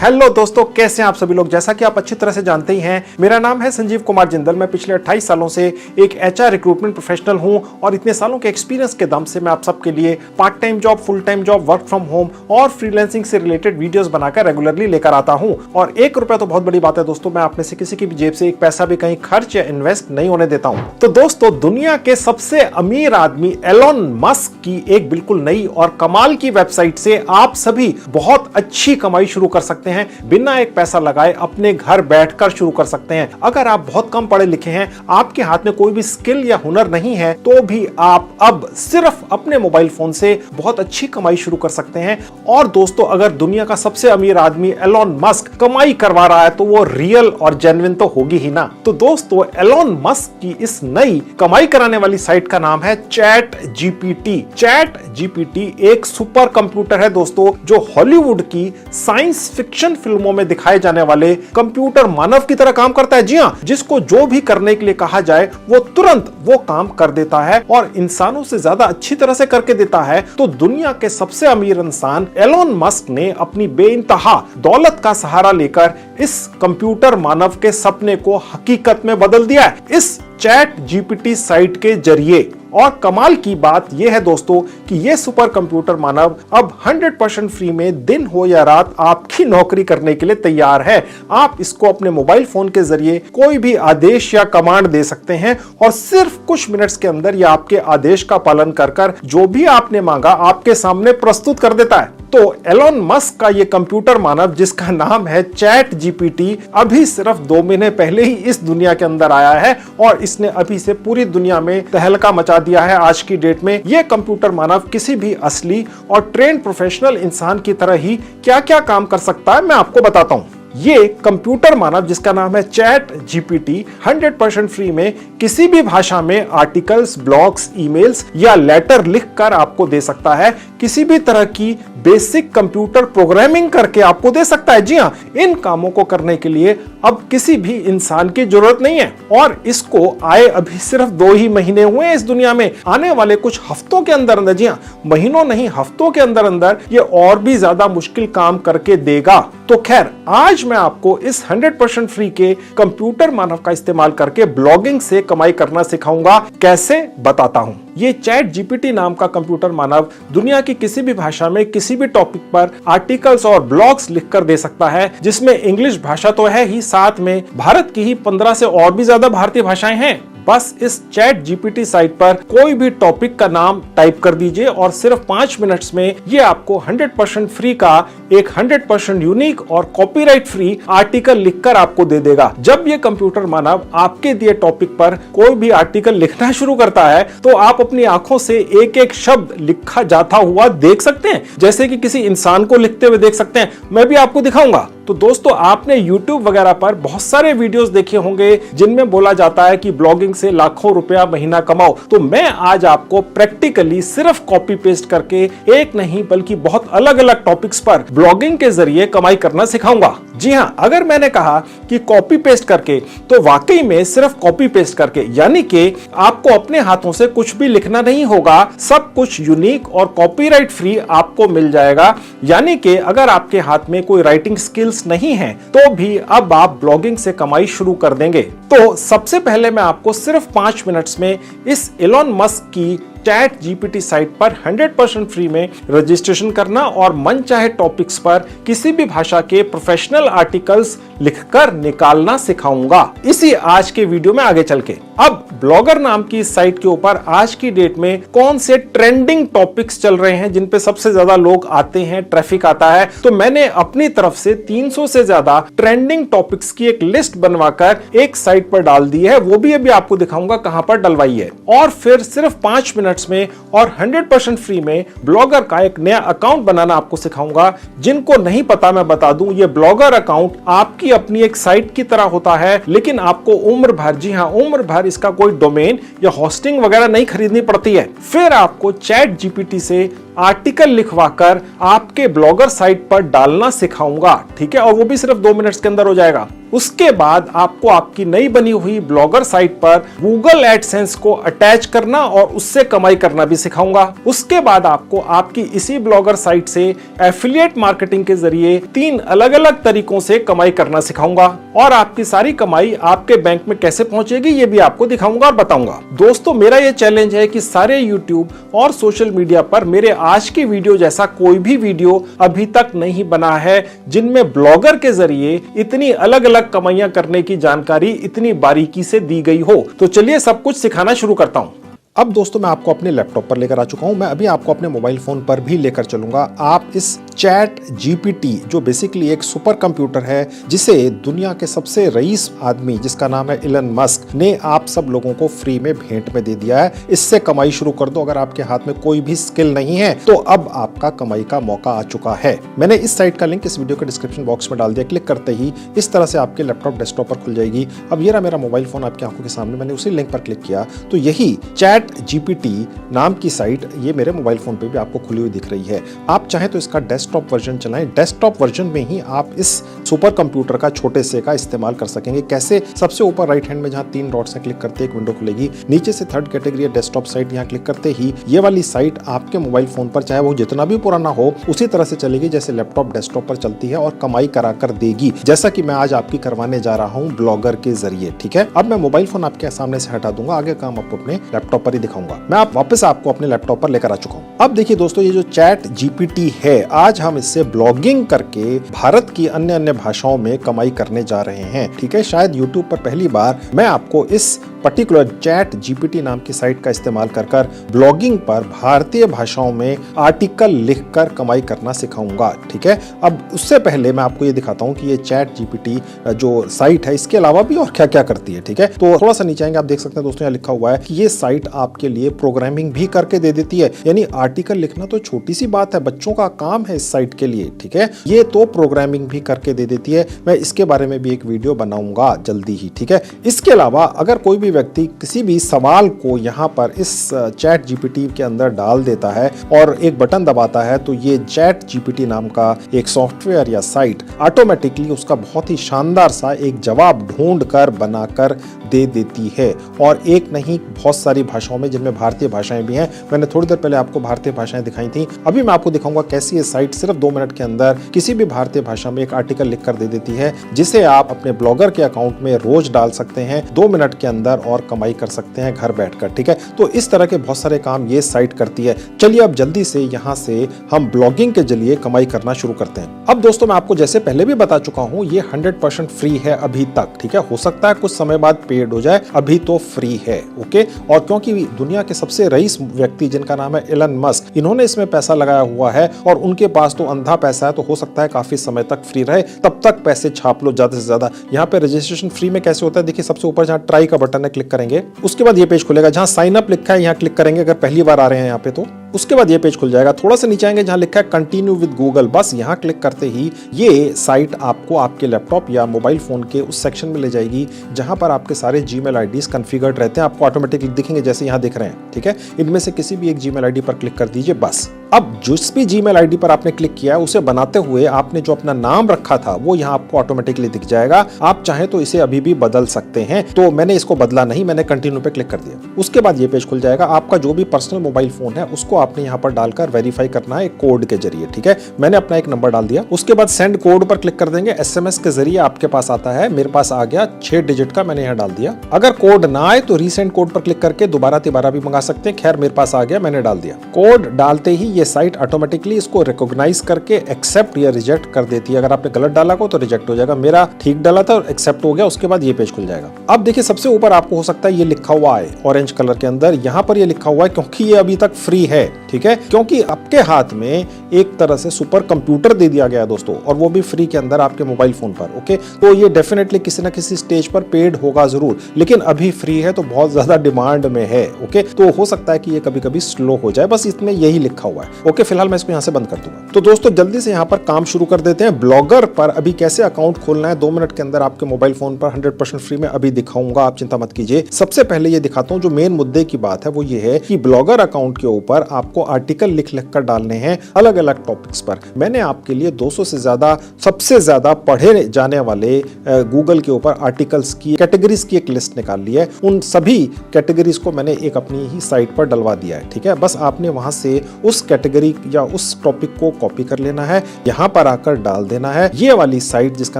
Hello दोस्तों, कैसे हैं आप सभी लोग। जैसा कि आप अच्छी तरह से जानते ही हैं, मेरा नाम है संजीव कुमार जिंदल। मैं पिछले 28 सालों से एक एचआर रिक्रूटमेंट प्रोफेशनल हूं और इतने सालों के एक्सपीरियंस के दम से मैं आप सबके लिए part time job, full time job, work from home और फ्रीलांसिंग से रिलेटेड वीडियोस बनाकर रेगुलरली लेकर आता हूं। और 1 रुपया तो बहुत बड़ी बात है दोस्तों, मैं आप में से किसी की भी जेब से 1 पैसा भी कहीं खर्च या इन्वेस्ट नहीं होने देता हूं। तो दोस्तों, दुनिया के सबसे अमीर आदमी एलोन मस्क की एक बिल्कुल नई और कमाल की वेबसाइट से आप सभी बहुत अच्छी कमाई शुरू कर सकते हैं। बिना एक पैसा लगाए अपने घर बैठकर शुरू कर सकते हैं। अगर आप बहुत कम पढ़े लिखे हैं, आपके हाथ में कोई भी स्किल या हुनर नहीं है, तो भी आप अब सिर्फ अपने मोबाइल फोन से बहुत अच्छी कमाई शुरू कर सकते हैं। और दोस्तों, अगर दुनिया का सबसे अमीर आदमी एलोन मस्क कमाई करवा रहा है तो वो रियल और जेन्युइन तो होगी ही ना। तो दोस्तों, एलोन मस्क की इस नई कमाई कराने वाली साइट का नाम है चैट जीपीटी। चैट जीपीटी एक सुपर कंप्यूटर है दोस्तों, जो हॉलीवुड की साइंस फिक्शन फिल्मों में दिखाए जाने वाले कंप्यूटर मानव की तरह काम करता है। जी हां, जिसको जो भी करने के लिए कहा जाए वो तुरंत वो काम कर देता है और इंसानों से ज्यादा अच्छी तरह से करके देता है। तो दुनिया के सबसे अमीर इंसान एलोन मस्क ने अपनी बेइंतहा दौलत का सहारा लेकर इस कंप्यूटर मानव के सपने को हकीकत में बदल दिया है इस चैट जीपीटी साइट के जरिए। और कमाल की बात यह है दोस्तों कि यह सुपर कंप्यूटर मानव अब 100% फ्री में दिन हो या रात आपकी नौकरी करने के लिए तैयार है। आप इसको अपने मोबाइल फोन के जरिए कोई भी आदेश या कमांड दे सकते हैं और सिर्फ कुछ मिनट्स के अंदर यह आपके आदेश का पालन कर जो भी आपने मांगा आपके सामने प्रस्तुत कर देता है। तो एलोन मस्क का ये कंप्यूटर मानव, जिसका नाम है चैट जीपीटी, अभी सिर्फ 2 महीने पहले ही इस दुनिया के अंदर आया है और इसने अभी से पूरी दुनिया में तहलका मचा दिया है। आज की डेट में ये कंप्यूटर मानव किसी भी असली और ट्रेंड प्रोफेशनल इंसान की तरह ही क्या क्या काम कर सकता है, मैं आपको बताता हूँ। ये कंप्यूटर मानव, जिसका नाम है चैट जीपीटी, 100% फ्री में किसी भी भाषा में आर्टिकल्स, ब्लॉग्स, ईमेल्स या लेटर लिखकर आपको दे सकता है। किसी भी तरह की बेसिक कंप्यूटर प्रोग्रामिंग करके आपको दे सकता है। जी हाँ, इन कामों को करने के लिए अब किसी भी इंसान की जरूरत नहीं है। और इसको आए अभी सिर्फ 2 ही महीने हुए हैं इस दुनिया में। आने वाले कुछ हफ्तों के अंदर अंदर, जी हाँ, महीनों नहीं हफ्तों के अंदर अंदर ये और भी ज्यादा मुश्किल काम करके देगा। तो खैर, आज मैं आपको इस 100% फ्री के कंप्यूटर मानव का इस्तेमाल करके ब्लॉगिंग से कमाई करना सिखाऊंगा। कैसे, बताता हूं। ये चैट जीपीटी नाम का कंप्यूटर मानव दुनिया की किसी भी भाषा में किसी भी टॉपिक पर आर्टिकल्स और ब्लॉग्स लिखकर दे सकता है, जिसमें इंग्लिश भाषा तो है ही, साथ में भारत की ही 15 से और भी ज्यादा भारतीय भाषाएं हैं। बस इस चैट जीपीटी साइट पर कोई भी टॉपिक का नाम टाइप कर दीजिए और सिर्फ 5 मिनट्स में ये आपको 100% फ्री का एक 100% यूनिक और कॉपीराइट फ्री आर्टिकल लिखकर आपको दे देगा। जब ये कंप्यूटर मानव आपके दिए टॉपिक पर कोई भी आर्टिकल लिखना शुरू करता है तो आप अपनी आंखों से एक एक शब्द लिखा जाता हुआ देख सकते हैं, जैसे कि किसी इंसान को लिखते हुए देख सकते हैं। मैं भी आपको दिखाऊंगा। तो दोस्तों, आपने YouTube वगैरह पर बहुत सारे वीडियोस देखे होंगे जिनमें बोला जाता है कि ब्लॉगिंग से लाखों रुपया महीना कमाओ। तो मैं आज आपको प्रैक्टिकली सिर्फ कॉपी पेस्ट करके एक नहीं बल्कि बहुत अलग अलग टॉपिक्स पर ब्लॉगिंग के जरिए कमाई करना सिखाऊंगा। जी हाँ, अगर मैंने कहा कि कॉपी पेस्ट करके, तो वाकई में सिर्फ कॉपी पेस्ट करके, यानी कि आपको अपने हाथों से कुछ भी लिखना नहीं होगा। सब कुछ यूनिक और कॉपीराइट फ्री आपको मिल जाएगा। यानी कि अगर आपके हाथ में कोई राइटिंग स्किल्स नहीं है तो भी अब आप ब्लॉगिंग से कमाई शुरू कर देंगे। तो सबसे पहले मैं आपको सिर्फ 5 मिनट्स में इस एलोन मस्क की चैट जीपीटी साइट पर 100% फ्री में रजिस्ट्रेशन करना और मन चाहे टॉपिक्स पर किसी भी भाषा के प्रोफेशनल आर्टिकल्स लिखकर निकालना सिखाऊंगा इसी आज के वीडियो में आगे चल के। अब ब्लॉगर नाम की इस साइट के ऊपर आज की डेट में कौन से ट्रेंडिंग टॉपिक्स चल रहे हैं जिन पे सबसे ज्यादा लोग आते हैं, ट्रैफिक आता है, तो मैंने अपनी तरफ से 300 से ज्यादा ट्रेंडिंग टॉपिक्स की एक लिस्ट बनवाकर एक साइट पर डाल दी है। वो भी अभी आपको दिखाऊंगा कहां पर डलवाई है। और फिर सिर्फ 5 मिनट में और 100% फ्री में ब्लॉगर का एक नया अकाउंट बनाना आपको सिखाऊंगा। जिनको नहीं पता मैं बता दूं, ये ब्लॉगर अकाउंट आपकी अपनी एक साइट की तरह होता है, लेकिन आपको उम्र भर, जी हां, उम्र भर इसका कोई डोमेन या होस्टिंग वगैरह नहीं खरीदनी पड़ती है। फिर आपको चैट जीपीटी से आर्टिकल लिखवाकर आपके ब्लॉगर साइट पर डालना सिखाऊंगा, ठीक है, और वो भी सिर्फ 2 मिनट्स के अंदर हो जाएगा। उसके बाद आपको आपकी नई बनी हुई ब्लॉगर साइट पर गूगल एडसेंस को अटैच करना और उससे कमाई करना भी सिखाऊंगा। उसके बाद आपको आपकी इसी ब्लॉगर साइट से एफिलिएट मार्केटिंग के जरिए 3 अलग अलग तरीकों से कमाई करना सिखाऊंगा और आपकी सारी कमाई आपके बैंक में कैसे पहुंचेगी ये भी आपको दिखाऊंगा और बताऊंगा। दोस्तों, मेरा ये चैलेंज है कि सारे यूट्यूब और सोशल मीडिया पर मेरे आज की वीडियो जैसा कोई भी वीडियो अभी तक नहीं बना है जिनमें ब्लॉगर के जरिए इतनी अलग अलग कमाइयां करने की जानकारी इतनी बारीकी से दी गई हो। तो चलिए सब कुछ सिखाना शुरू करता हूं। अब दोस्तों, मैं आपको अपने लैपटॉप पर लेकर आ चुका हूं। मैं अभी आपको अपने मोबाइल फोन पर भी लेकर चलूंगा। आप इस चैट जीपीटी, जो बेसिकली एक सुपर कंप्यूटर है जिसे दुनिया के सबसे रईस आदमी जिसका नाम है इलन मस्क ने आप सब लोगों को फ्री में भेंट में दे दिया है। इससे कमाई शुरू कर दो। अगर आपके हाथ में कोई भी स्किल नहीं है तो अब आपका कमाई का मौका आ चुका है। मैंने इस साइट का लिंक इस वीडियो के डिस्क्रिप्शन बॉक्स में डाल दिया। क्लिक करते ही इस तरह से आपके लैपटॉप डेस्कटॉप पर खुल जाएगी। अब ये रहा मेरा मोबाइल फोन आपकी आंखों के सामने। मैंने उसी लिंक पर क्लिक किया तो यही चैट जीपीटी नाम की साइट ये मेरे मोबाइल फोन पे भी आपको खुली हुई दिख रही है। आप चाहे तो इसका डेस्कटॉप वर्जन चलाएं। डेस्कटॉप वर्जन में ही आप इस सुपर कंप्यूटर का छोटे से का इस्तेमाल कर सकेंगे। कैसे? सबसे ऊपर राइट हैंड में जहां 3 डॉट्स हैं, क्लिक करते एक विंडो खुलेगी। नीचे से थर्ड कैटेगरी है डेस्कटॉप साइट, यहां क्लिक करते ही ये वाली साइट आपके मोबाइल फोन पर चाहे वो जितना भी पुराना हो उसी तरह से चलेगी जैसे लैपटॉप डेस्कटॉप पर चलती है और कमाई करा कर देगी, जैसा कि मैं आज आपकी करवाने जा रहा हूं ब्लॉगर के जरिए। ठीक है, अब मैं मोबाइल फोन आपके सामने से हटा दूंगा। आगे काम आपको अपने लैपटॉप पर ही दिखाऊंगा। मैं आप वापस आपको अपने लैपटॉप पर लेकर आ चुका हूं। अब देखिए दोस्तों, ये जो चैट जीपीटी है, आज हम इससे ब्लॉगिंग करके भारत की अन्य अन्य भाषाओं में कमाई करने जा रहे हैं। ठीक है, शायद यूट्यूब पर पहली बार मैं आपको इस पर्टिकुलर चैट जीपीटी नाम की साइट का इस्तेमाल कर ब्लॉगिंग पर भारतीय भाषाओं में आर्टिकल लिखकर कमाई करना सिखाऊंगा। ठीक है, अब उससे पहले मैं आपको ये दिखाता हूं कि ये चैट जीपीटी जो साइट है इसके अलावा भी और क्या क्या करती है। ठीक है, तो थोड़ा सा नीचे आएंगे, आप देख सकते हैं दोस्तों, यहाँ लिखा हुआ है कि ये साइट आपके लिए प्रोग्रामिंग भी करके दे देती है। यानी आर्टिकल लिखना तो छोटी सी बात है, बच्चों का काम है इस साइट के लिए। ठीक है, ये तो प्रोग्रामिंग भी करके दे देती है। मैं इसके बारे में भी एक वीडियो बनाऊंगा जल्दी ही। ठीक है, इसके अलावा अगर कोई भी व्यक्ति किसी भी सवाल को यहाँ पर इस चैट जीपीटी के अंदर डाल देता है और एक बटन दबाता है तो ये चैट जीपीटी नाम का एक सॉफ्टवेयर या साइट ऑटोमेटिकली उसका बहुत ही शानदार सा एक जवाब ढूंढ कर बनाकर दे देती है। और एक नहीं, बहुत सारी भाषाओं में, जिनमें भारतीय भाषाएं भी हैं। मैंने थोड़ी देर पहले आपको भारतीय भाषाएं दिखाई थी। अभी मैं आपको दिखाऊंगा कैसी ये साइट सिर्फ 2 मिनट के अंदर किसी भी भारतीय भाषा में एक आर्टिकल लिखकर दे देती है, जिसे आप अपने ब्लॉगर के अकाउंट में रोज डाल सकते हैं 2 मिनट के अंदर और कमाई कर सकते हैं घर बैठकर। ठीक है, तो इस तरह के बहुत सारे काम ये साइट करती है। चलिए अब जल्दी से यहाँ से हम ब्लॉगिंग के जरिए कमाई करना शुरू करते हैं। अब दोस्तों, मैं आपको जैसे पहले भी बता चुका हूँ, ये 100% फ्री है अभी तक। ठीक है, हो सकता है कुछ समय बाद पेड हो जाए, अभी तो फ्री है। ओके, और क्योंकि दुनिया के सबसे रईस व्यक्ति जिनका नाम है इलन मस्क, इन्होंने इसमें पैसा लगाया हुआ है और उनके पास तो अंधा पैसा है, तो हो सकता है काफी समय तक फ्री रहे। तब तक पैसे छाप लो ज्यादा से ज्यादा। यहाँ पे रजिस्ट्रेशन फ्री में कैसे होता है, देखिए सबसे ऊपर जहाँ ट्राई का बटन है क्लिक करेंगे, उसके बाद ये पेज खुलेगा जहाँ साइन अप लिखा है, यहाँ क्लिक करेंगे अगर पहली बार आ रहे हैं यहाँ पे तो। उसके बाद ये पेज खुल जाएगा। थोड़ा सा नीचे आएंगे जहां लिखा है कंटिन्यू विद गूगल, बस यहां क्लिक करते ही ये साइट आपको आपके लैपटॉप या मोबाइल फोन के उस सेक्शन में ले जाएगी जहां पर आपके सारे जीमेल आईडीज कॉन्फ़िगर्ड रहते हैं। आपको ऑटोमेटिकली दिखेंगे जैसे यहां दिख रहे हैं। ठीक है, इनमें से किसी भी एक जीमेल आईडी पर क्लिक कर दीजिए बस। अब जिस भी जीमेल आईडी पर आपने क्लिक किया है उसे बनाते हुए आपने जो अपना नाम रखा था वो यहाँ आपको ऑटोमेटिकली दिख जाएगा। आप चाहे तो इसे अभी भी बदल सकते हैं, तो मैंने इसको बदला नहीं, मैंने कंटिन्यू पे क्लिक कर दिया। उसके बाद ये पेज खुल जाएगा। आपका जो भी पर्सनल मोबाइल फोन है उसको आपने यहाँ पर डालकर वेरीफाई करना है कोड के जरिए। ठीक है, मैंने अपना एक नंबर डाल दिया। उसके बाद सेंड कोड पर क्लिक कर देंगे। एसएमएस के जरिए आपके पास आता है, मेरे पास आ गया 6 डिजिट का, मैंने यहाँ डाल दिया। अगर कोड ना आए तो रीसेंड कोड पर क्लिक करके दोबारा तिबारा भी मंगा सकते हैं। खैर मेरे पास आ गया, मैंने डाल दिया। कोड डालते ही ये साइट ऑटोमेटिकली इसको रिकॉग्नाइज करके एक्सेप्ट या रिजेक्ट कर देती है। अगर आपने गलत डाला को तो रिजेक्ट हो जाएगा, मेरा ठीक डाला था और एक्सेप्ट हो गया। उसके बाद ये पेज खुल जाएगा। अब देखिए सबसे ऊपर आपको हो सकता है ये लिखा हुआ है ऑरेंज कलर के अंदर, यहाँ पर ये लिखा हुआ है क्योंकि ये अभी तक फ्री है। ठीक है, क्योंकि आपके हाथ में एक तरह से सुपर कंप्यूटर दे दिया गया दोस्तों, और वो भी फ्री के अंदर आपके मोबाइल फोन पर। ओके, तो ये डेफिनेटली किसी ना किसी स्टेज पर पेड होगा जरूर, लेकिन अभी फ्री है तो बहुत ज्यादा डिमांड में है। ओके, तो हो सकता है कि ये कभी कभी स्लो हो जाए, बस इसमें यही लिखा हुआ है। ओके, फिलहाल मैं इसको यहाँ से बंद कर दूंगा। तो दोस्तों जल्दी से यहाँ पर काम शुरू कर देते हैं। ब्लॉगर पर अभी कैसे अकाउंट खोलना है 2 मिनट के अंदर आपके मोबाइल फोन पर 100% फ्री में अभी दिखाऊंगा, आप चिंता मत कीजिए। सबसे पहले ये दिखाता हूँ, जो मेन मुद्दे की बात है वो ये है कि ब्लॉगर अकाउंट के ऊपर आपको आपको आर्टिकल लिख लिख कर डालने हैं अलग अलग टॉपिक्स पर। मैंने आपके लिए 200 से ज्यादा सबसे ज्यादा पढ़े जाने वाले गूगल के ऊपर आर्टिकल्स की कैटेगरीज की एक लिस्ट निकाल ली है। उन सभी कैटेगरीज को मैंने एक अपनी ही साइट पर डलवा दिया है, ठीक है। बस आपने वहां से उस कैटेगरी या उस टॉपिक को कॉपी कर लेना है, यहां पर आकर डाल देना है। ये वाली साइट जिसका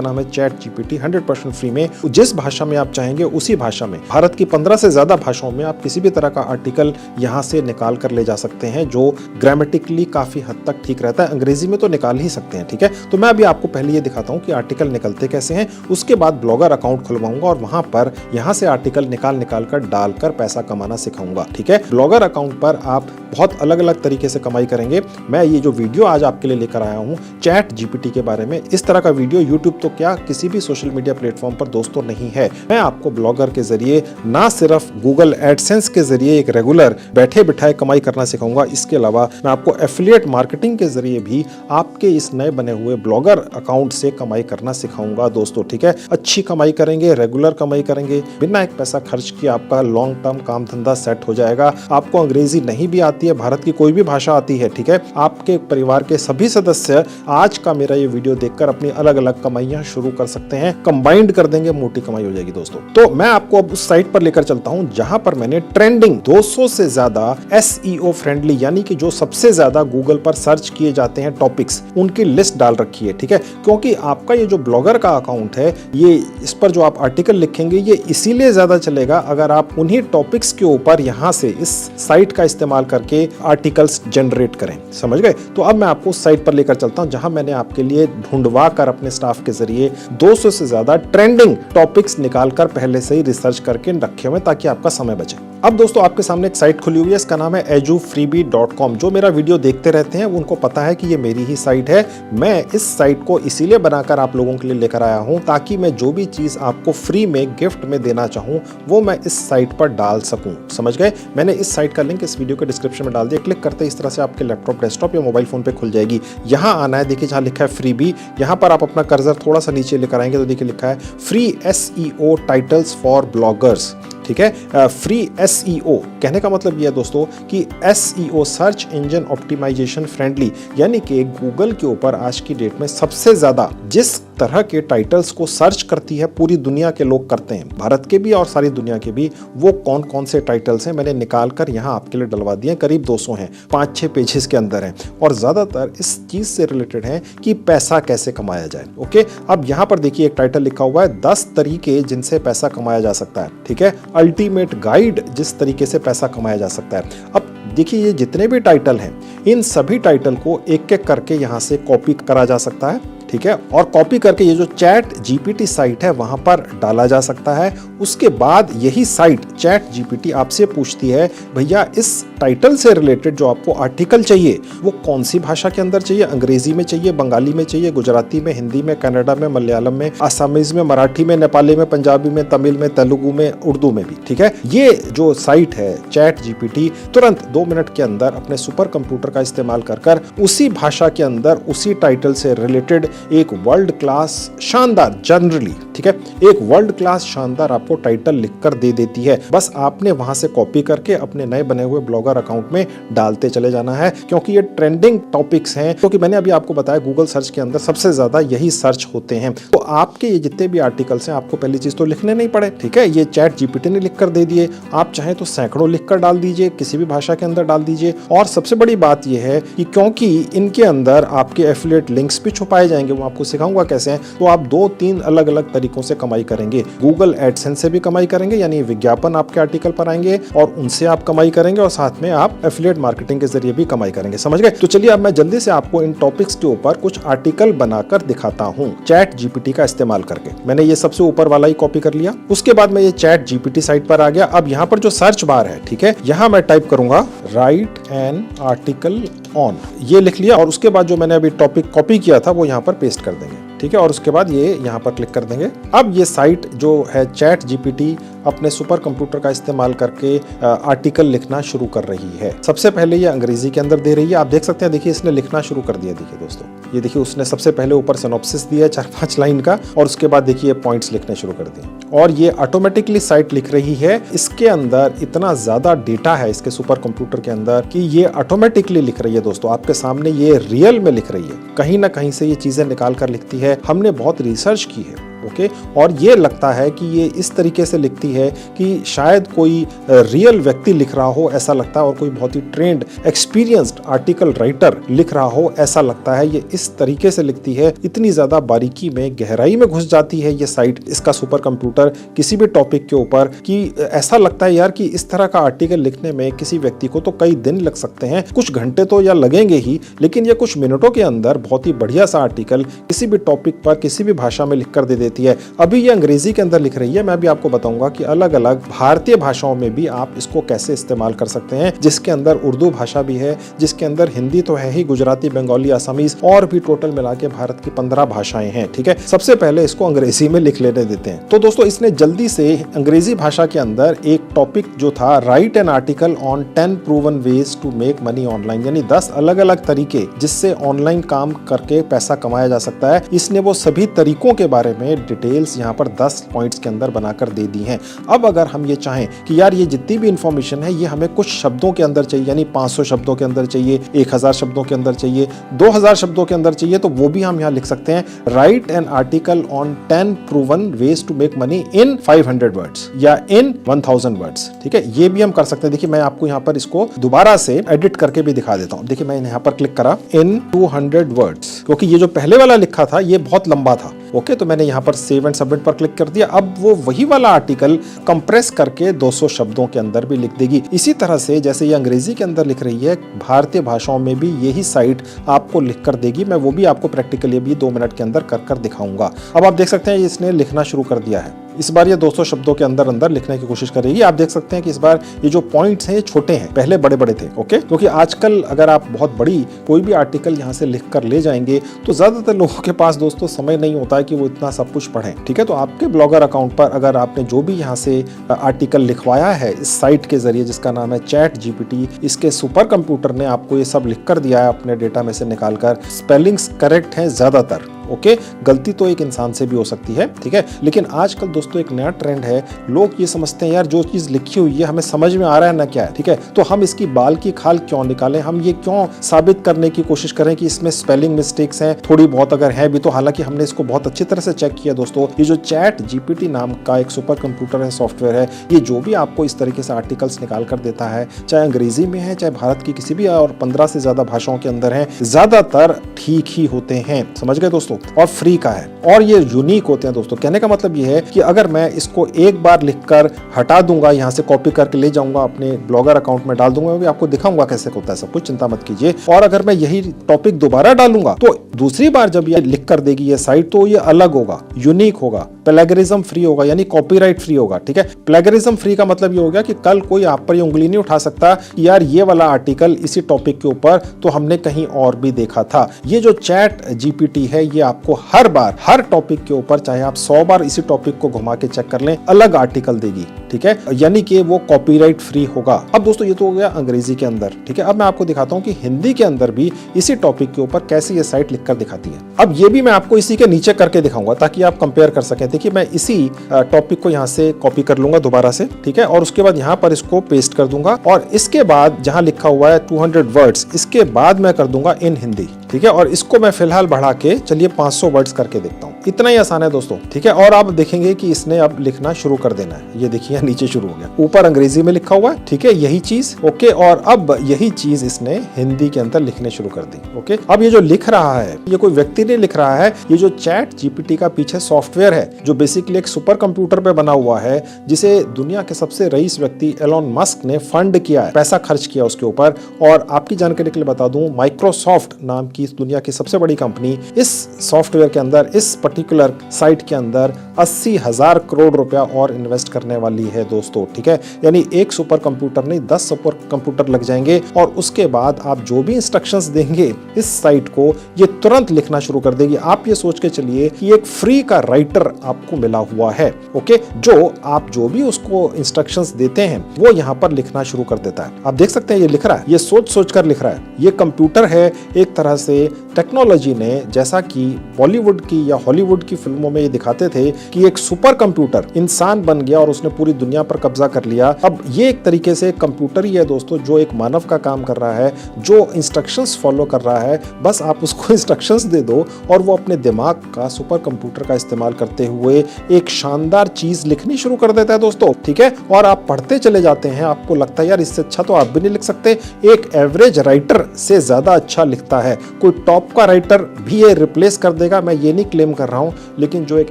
नाम है चैट जीपीटी 100% फ्री में, जिस भाषा में आप चाहेंगे उसी भाषा में, भारत की 15 से ज्यादा भाषाओं में आप किसी भी तरह का आर्टिकल यहां से निकाल कर ले जा सकते हैं, जो ग्रामेटिकली काफी हद तक ठीक रहता है। अंग्रेजी में तो निकाल ही सकते हैं, ठीक है। तो मैं अभी आपको पहले ये दिखाता हूं कि आर्टिकल निकलते कैसे हैं, उसके बाद ब्लॉगर अकाउंट खुलवाऊंगा और वहां पर यहां से आर्टिकल निकाल कर डालकर पैसा कमाना सिखाऊंगा, ठीक है। ब्लॉगर अकाउंट पर आप बहुत अलग अलग तरीके से कमाई करेंगे। मैं ये जो वीडियो आज आपके लिए लेकर आया हूं चैट जीपीटी के बारे में, इस तरह का वीडियो यूट्यूब तो क्या किसी भी सोशल मीडिया प्लेटफॉर्म पर दोस्तों नहीं है। मैं आपको ब्लॉगर के जरिए ना सिर्फ गूगल एडसेंस के जरिए एक रेगुलर बैठे बिठाए कमाई करना सिखाऊंगा, इसके अलावा मैं आपको एफिलिएट मार्केटिंग के जरिए भी आपके इस नए बने हुए ब्लॉगर अकाउंट से कमाई करना सिखाऊंगा दोस्तों, ठीक है। अच्छी कमाई करेंगे, रेगुलर कमाई करेंगे, बिना एक पैसा खर्च किए आपका लॉन्ग टर्म काम धंधा सेट हो जाएगा। आपको अंग्रेजी नहीं भी आती है, भारत की कोई भी भाषा आती है, ठीक है, आपके परिवार के सभी सदस्य आज का मेरा ये वीडियो देखकर अपनी अलग अलग कमाइयां शुरू कर सकते हैं। कंबाइंड कर देंगे, मोटी कमाई हो जाएगी दोस्तों। तो मैं आपको अब उस साइट पर लेकर चलता हूं जहां पर मैंने ट्रेंडिंग 200 से ज्यादा SEO फ्रेंडली, यानी कि जो सबसे ज्यादा गूगल पर सर्च किए जाते हैं टॉपिक्स, उनकी लिस्ट डाल रखी है, ठीक है। क्योंकि आपका ये जो ब्लॉगर का अकाउंट है, ये इस पर जो आप आर्टिकल लिखेंगे ये इसीलिए ज्यादा चलेगा अगर आप उन्हीं टॉपिक्स के ऊपर यहां से इस साइट का इस्तेमाल करके आर्टिकल्स जनरेट करें, समझ गए। तो अब मैं आपको उस साइट पर लेकर चलता हूं जहां मैंने आपके लिए ढूंढवा कर अपने स्टाफ के जरिए 200 से ज्यादा ट्रेंडिंग टॉपिक्स निकालकर पहले से ही रिसर्च करके रखे हुए, ताकि आपका समय बचे। अब दोस्तों आपके सामने एक साइट खुली हुई है, इसका नाम है edufreebie.com। जो मेरा वीडियो देखते रहते हैं उनको पता है कि ये मेरी ही साइट है। मैं इस साइट को इसीलिए बनाकर आप लोगों के लिए लेकर आया हूं ताकि मैं जो भी चीज आपको फ्री में गिफ्ट में देना चाहूं वो मैं इस साइट पर डाल सकूं, समझ गए। मैंने इस साइट का लिंक इस वीडियो के डिस्क्रिप्शन में डाल दिया। क्लिक करते इस तरह से आपके लैपटॉप, डेस्कटॉप या मोबाइल फोन पे खुल जाएगी। यहाँ आना है, देखिए जहाँ लिखा है फ्रीबी, यहाँ पर आप अपना कर्सर थोड़ा सा नीचे लेकर आएंगे तो देखिए लिखा है free SEO titles for bloggers, ठीक है। फ्री SEO कहने का मतलब यह है दोस्तों कि SEO search engine optimisation friendly, यानी कि गूगल के ऊपर आज की डेट में सबसे ज्यादा जिस तरह के टाइटल्स को सर्च करती है पूरी दुनिया के लोग करते हैं, भारत के भी और सारी दुनिया के भी, वो कौन कौन से टाइटल्स हैं मैंने निकाल कर यहाँ आपके लिए डलवा दिए। करीब 200 हैं, 5-6 पेजेस के अंदर हैं और ज्यादातर इस चीज से रिलेटेड है कि पैसा कैसे कमाया जाए, ओके। अब यहाँ पर देखिए एक टाइटल लिखा हुआ है 10 तरीके जिनसे पैसा कमाया जा सकता है, ठीक है। अल्टीमेट गाइड जिस तरीके से पैसा कमाया जा सकता है। अब देखिए ये जितने भी टाइटल हैं, इन सभी टाइटल को एक एक करके यहाँ से कॉपी करा जा सकता है, ठीक है। और कॉपी करके ये जो चैट जीपीटी साइट है वहां पर डाला जा सकता है। उसके बाद यही साइट चैट जीपीटी आपसे पूछती है भैया इस टाइटल से रिलेटेड जो आपको आर्टिकल चाहिए वो कौन सी भाषा के अंदर चाहिए, अंग्रेजी में चाहिए, बंगाली में चाहिए, गुजराती में, हिंदी में, कन्नड़ा में, मलयालम में, आसामीज में, मराठी में, नेपाली में, पंजाबी में, तमिल में, तेलुगु में, उर्दू में भी, ठीक है। ये जो साइट है चैट जीपीटी तुरंत 2 मिनट के अंदर अपने सुपर कंप्यूटर का इस्तेमाल कर उसी भाषा के अंदर उसी टाइटल से रिलेटेड एक वर्ल्ड क्लास शानदार, जनरली ठीक है, एक वर्ल्ड क्लास शानदार आपको टाइटल लिखकर दे देती है। बस आपने वहां से कॉपी करके अपने नए बने हुए ब्लॉगर अकाउंट में डालते चले जाना है, क्योंकि ये ट्रेंडिंग टॉपिक्स हैं। क्योंकि मैंने अभी आपको बताया गूगल सर्च के अंदर सबसे ज्यादा यही सर्च होते हैं। तो आपके ये जितने भी आर्टिकल्स हैं आपको पहली चीज तो लिखने नहीं पड़े, ठीक है। ये चैट जीपीटी ने लिख कर दे दिए, आप चाहें तो सैकड़ों लिखकर डाल दीजिए, किसी भी भाषा के अंदर डाल दीजिए। और सबसे बड़ी बात यह है कि क्योंकि इनके अंदर आपके एफिलिएट लिंक्स भी छुपाए जाएंगे, वो आपको सिखाऊंगा कैसे हैं, तो आप 2-3 अलग अलग तरीकों से कमाई करेंगे। गूगल एडसेंस से भी कमाई करेंगे, यानी विज्ञापन आपके आर्टिकल पर आएंगे और उनसे आप कमाई करेंगे, और साथ में आप एफिलिएट मार्केटिंग के जरिए भी कमाई करेंगे, समझ गए। तो चलिए अब मैं जल्दी से आपको इन टॉपिक्स के ऊपर कुछ आर्टिकल बनाकर दिखाता हूं चैट जीपीटी का इस्तेमाल करके। मैंने ये सबसे ऊपर वाला ही कॉपी कर लिया। उसके बाद मैं ये चैट जीपीटी साइट पर आ गया। अब यहाँ पर जो सर्च बार है, ठीक है, यहाँ मैं टाइप करूंगा राइट एन आर्टिकल ऑन, ये लिख लिया। और उसके बाद जो मैंने अभी टॉपिक कॉपी किया था वो यहाँ पर पेस्ट कर देंगे, ठीक है। और उसके बाद ये यहाँ पर क्लिक कर देंगे। अब ये साइट जो है चैट जीपीटी अपने सुपर कंप्यूटर का इस्तेमाल करके आर्टिकल लिखना शुरू कर रही है। सबसे पहले ये अंग्रेजी के अंदर दे रही है, आप देख सकते हैं। देखिए इसने लिखना शुरू कर दिया, देखिए दोस्तों, ये देखिए उसने सबसे पहले ऊपर सिनॉप्सिस दिया है 4-5 लाइन का, और उसके बाद देखिए पॉइंट्स लिखने शुरू कर दिए, और ये ऑटोमेटिकली साइट लिख रही है। इसके अंदर इतना ज्यादा डेटा है इसके सुपर कंप्यूटर के अंदर कि ये ऑटोमेटिकली लिख रही है दोस्तों, आपके सामने ये रियल में लिख रही है, कहीं ना कहीं से ये चीजें निकाल कर लिखती है। हमने बहुत रिसर्च की है, ओके, और ये लगता है कि ये इस तरीके से लिखती है कि शायद कोई रियल व्यक्ति लिख रहा हो ऐसा लगता है, और कोई बहुत ही ट्रेंड एक्सपीरियंस्ड आर्टिकल राइटर लिख रहा हो ऐसा लगता है। ये इस तरीके से लिखती है, इतनी ज्यादा बारीकी में गहराई में घुस जाती है ये साइट, इसका सुपर कंप्यूटर किसी भी टॉपिक के ऊपर, कि ऐसा लगता है यार कि इस तरह का आर्टिकल लिखने में किसी व्यक्ति को तो कई दिन लग सकते हैं, कुछ घंटे तो या लगेंगे ही, लेकिन ये कुछ मिनटों के अंदर बहुत ही बढ़िया सा आर्टिकल किसी भी टॉपिक पर किसी भी भाषा में लिख कर दे देती है। अभी ये अंग्रेजी के अंदर लिख रही है, मैं भी आपको बताऊंगा कि अलग अलग भारतीय भाषाओं में भी आप इसको कैसे इस्तेमाल कर सकते हैं, जिसके अंदर उर्दू भाषा भी है, जिसके अंदर हिंदी तो है ही, गुजराती, बंगाली, असमीज और भी टोटल मिला के भारत की 15 भाषाएं हैं। ठीक है, सबसे पहले इसको अंग्रेजी में लिख लेने देते हैं। तो दोस्तों इसने जल्दी से अंग्रेजी भाषा के अंदर एक टॉपिक जो था, write an article on 10 proven ways to make money online, यानी 10 अलग अलग तरीके जिससे ऑनलाइन काम करके पैसा कमाया जा सकता है। इसने वो सभी तरीकों के बारे में डिटेल्स यहाँ पर 10 पॉइंट्स के अंदर बनाकर दे दी हैं। अब अगर हम ये चाहें कि यार ये जितनी भी इंफॉर्मेशन है ये हमें कुछ शब्दों के अंदर चाहिए, यानी 500 शब्दों के अंदर चाहिए, 1000 शब्दों के अंदर चाहिए, 2000 शब्दों के अंदर चाहिए, तो वो भी हम यहाँ लिख सकते हैं, write an article on 10 proven ways to make money in 500 words या इन 1000 वर्ड्स। ठीक है, ये भी हम कर सकते हैं। देखिए मैं आपको यहाँ पर इसको दोबारा से एडिट करके भी दिखा देता हूँ। देखिए मैं यहाँ पर क्लिक करा, इन 200 वर्ड्स, क्योंकि ये जो पहले वाला लिखा था ये बहुत लंबा था। ओके, तो मैंने यहाँ पर सेव एंड सबमिट पर क्लिक कर दिया। अब वो वही वाला आर्टिकल कंप्रेस करके 200 शब्दों के अंदर भी लिख देगी। इसी तरह से जैसे ये अंग्रेजी के अंदर लिख रही है, भारतीय भाषाओं में भी यही साइट आपको लिख कर देगी। मैं वो भी आपको प्रैक्टिकली भी 2 मिनट के अंदर कर दिखाऊंगा। अब आप देख सकते हैं इसने लिखना शुरू कर दिया है। इस बार ये 200 शब्दों के अंदर अंदर लिखने की कोशिश करेगी। आप देख सकते हैं कि इस बार ये जो पॉइंट्स हैं ये छोटे हैं, पहले बड़े बड़े थे। ओके, क्योंकि आजकल अगर आप बहुत बड़ी कोई भी आर्टिकल यहाँ से लिख कर ले जाएंगे तो ज्यादातर लोगों के पास दोस्तों समय नहीं होता है कि वो इतना सब कुछ पढ़ें। ठीक है, तो आपके ब्लॉगर अकाउंट पर अगर आपने जो भी यहाँ से आर्टिकल लिखवाया है इस साइट के जरिए जिसका नाम है चैट जीपीटी, इसके सुपर कंप्यूटर ने आपको ये सब लिख कर दिया है अपने डेटा में से निकालकर। स्पेलिंग्स करेक्ट हैं ज्यादातर। ओके, गलती तो एक इंसान से भी हो सकती है। ठीक है, लेकिन आजकल दोस्तों एक नया ट्रेंड है, लोग ये समझते हैं यार जो चीज लिखी हुई है हमें समझ में आ रहा है ना क्या है। ठीक है, तो हम इसकी बाल की खाल क्यों निकालें, हम ये क्यों साबित करने की कोशिश करें कि इसमें स्पेलिंग मिस्टेक्स हैं, थोड़ी बहुत अगर है भी तो। हालांकि हमने इसको बहुत अच्छी तरह से चेक किया दोस्तों। ये जो चैट जीपीटी नाम का एक सुपर कंप्यूटर है, सॉफ्टवेयर है, ये जो भी आपको इस तरीके से आर्टिकल्स निकाल कर देता है, चाहे अंग्रेजी में है चाहे भारत की किसी भी और 15 से ज्यादा भाषाओं के अंदर है, ज्यादातर ठीक ही होते हैं। समझ गए दोस्तों, और फ्री का है और ये यूनिक होते हैं दोस्तों। कहने का मतलब ये है कि अगर मैं इसको एक बार लिखकर हटा दूंगा, यहाँ से कॉपी करके ले जाऊंगा अपने ब्लॉगर अकाउंट में डाल दूंगा, मैं भी आपको दिखाऊंगा कैसे होता है सब कुछ, चिंता मत कीजिए। और अगर मैं यही टॉपिक दोबारा डालूंगा तो दूसरी बार जब ये लिख कर देगी ये साइट तो ये अलग होगा, यूनिक होगा, प्लेगरिज्म फ्री होगा, यानी कॉपीराइट फ्री होगा। ठीक है, प्लेगरिज्म फ्री का मतलब ये हो गया कि कल कोई आप पर ये उंगली नहीं उठा सकता कि यार ये वाला आर्टिकल इसी टॉपिक के ऊपर तो हमने कहीं और भी देखा था। ये जो चैट जीपीटी है ये आपको हर बार हर टॉपिक के ऊपर चाहे आप 100 बार इसी टॉपिक को घुमा के चेक कर लें, अलग आर्टिकल देगी। ठीक है, यानी कि वो कॉपीराइट फ्री होगा। अब दोस्तों ये तो हो गया अंग्रेजी के अंदर। ठीक है, अब मैं आपको दिखाता हूँ कि हिंदी के अंदर भी इसी टॉपिक के ऊपर कैसे ये साइट लिखकर दिखाती है। अब ये भी मैं आपको इसी के नीचे करके दिखाऊंगा ताकि आप कंपेयर कर सकें। देखिए मैं इसी टॉपिक को यहाँ से कॉपी कर लूंगा दोबारा से। ठीक है, और उसके बाद यहाँ पर इसको पेस्ट कर दूंगा और इसके बाद जहाँ लिखा हुआ है 200 वर्ड्स, इसके बाद मैं कर दूंगा इन हिंदी। ठीक है, और इसको मैं फिलहाल बढ़ा के चलिए 500 वर्ड्स करके देखता हूँ। इतना ही आसान है दोस्तों। ठीक है, और आप देखेंगे कि इसने अब लिखना शुरू कर देना है। ये देखिए नीचे शुरू हो गया, ऊपर अंग्रेजी में लिखा हुआ है। ठीक है, यही चीज। ओके, और अब यही चीज इसने हिंदी के अंदर लिखने शुरू कर दी। ओके, अब ये जो लिख रहा है ये कोई व्यक्ति नहीं लिख रहा है, ये जो चैट जीपीटी का पीछे सॉफ्टवेयर है जो बेसिकली एक सुपर कंप्यूटर पे बना हुआ है, जिसे दुनिया के सबसे रईस व्यक्ति एलोन मस्क ने फंड किया है, पैसा खर्च किया उसके ऊपर। और आपकी जानकारी के लिए बता दूं, माइक्रोसॉफ्ट नाम की दुनिया की सबसे बड़ी कंपनी इस सॉफ्टवेयर के अंदर, इस पर्टिकुलर साइट के अंदर 80,000 करोड़ रुपया और इन्वेस्ट करने वाली है दोस्तों। ठीक है, यानी एक सुपर कंप्यूटर नहीं 10 सुपर कंप्यूटर लग जाएंगे और उसके बाद आप जो भी इंस्ट्रक्शंस देंगे इस साइट को ये तुरंत लिखना शुरू कर देगी। आप ये सोच के चलिए कि एक फ्री का राइटर आपको मिला हुआ है। ओके, जो आप जो भी उसको इंस्ट्रक्शंस देते हैं वो यहाँ पर लिखना शुरू कर देता है। आप देख सकते हैं ये लिख रहा है, ये सोच सोच कर लिख रहा है। ये कंप्यूटर है एक तरह से से टेक्नोलॉजी ने, जैसा कि बॉलीवुड की या हॉलीवुड की फिल्मों में ये दिखाते थे कि एक सुपर कंप्यूटर इंसान बन गया और उसने पूरी दुनिया पर कब्जा कर लिया, अब ये एक तरीके से कंप्यूटर ही है दोस्तों, जो एक मानव का काम कर रहा है, जो इंस्ट्रक्शंस फॉलो कर रहा है। बस आप उसको इंस्ट्रक्शंस दे दो और वो अपने दिमाग का, सुपर कंप्यूटर का इस्तेमाल करते हुए एक शानदार चीज लिखनी शुरू कर देता है दोस्तों, ठीक है। और आप पढ़ते चले जाते हैं, आपको लगता है यार इससे अच्छा तो आप भी नहीं लिख सकते। एक एवरेज राइटर से ज्यादा अच्छा लिखता है। कोई टॉप का राइटर भी ये रिप्लेस कर देगा, मैं ये नहीं क्लेम कर रहा हूं, लेकिन जो एक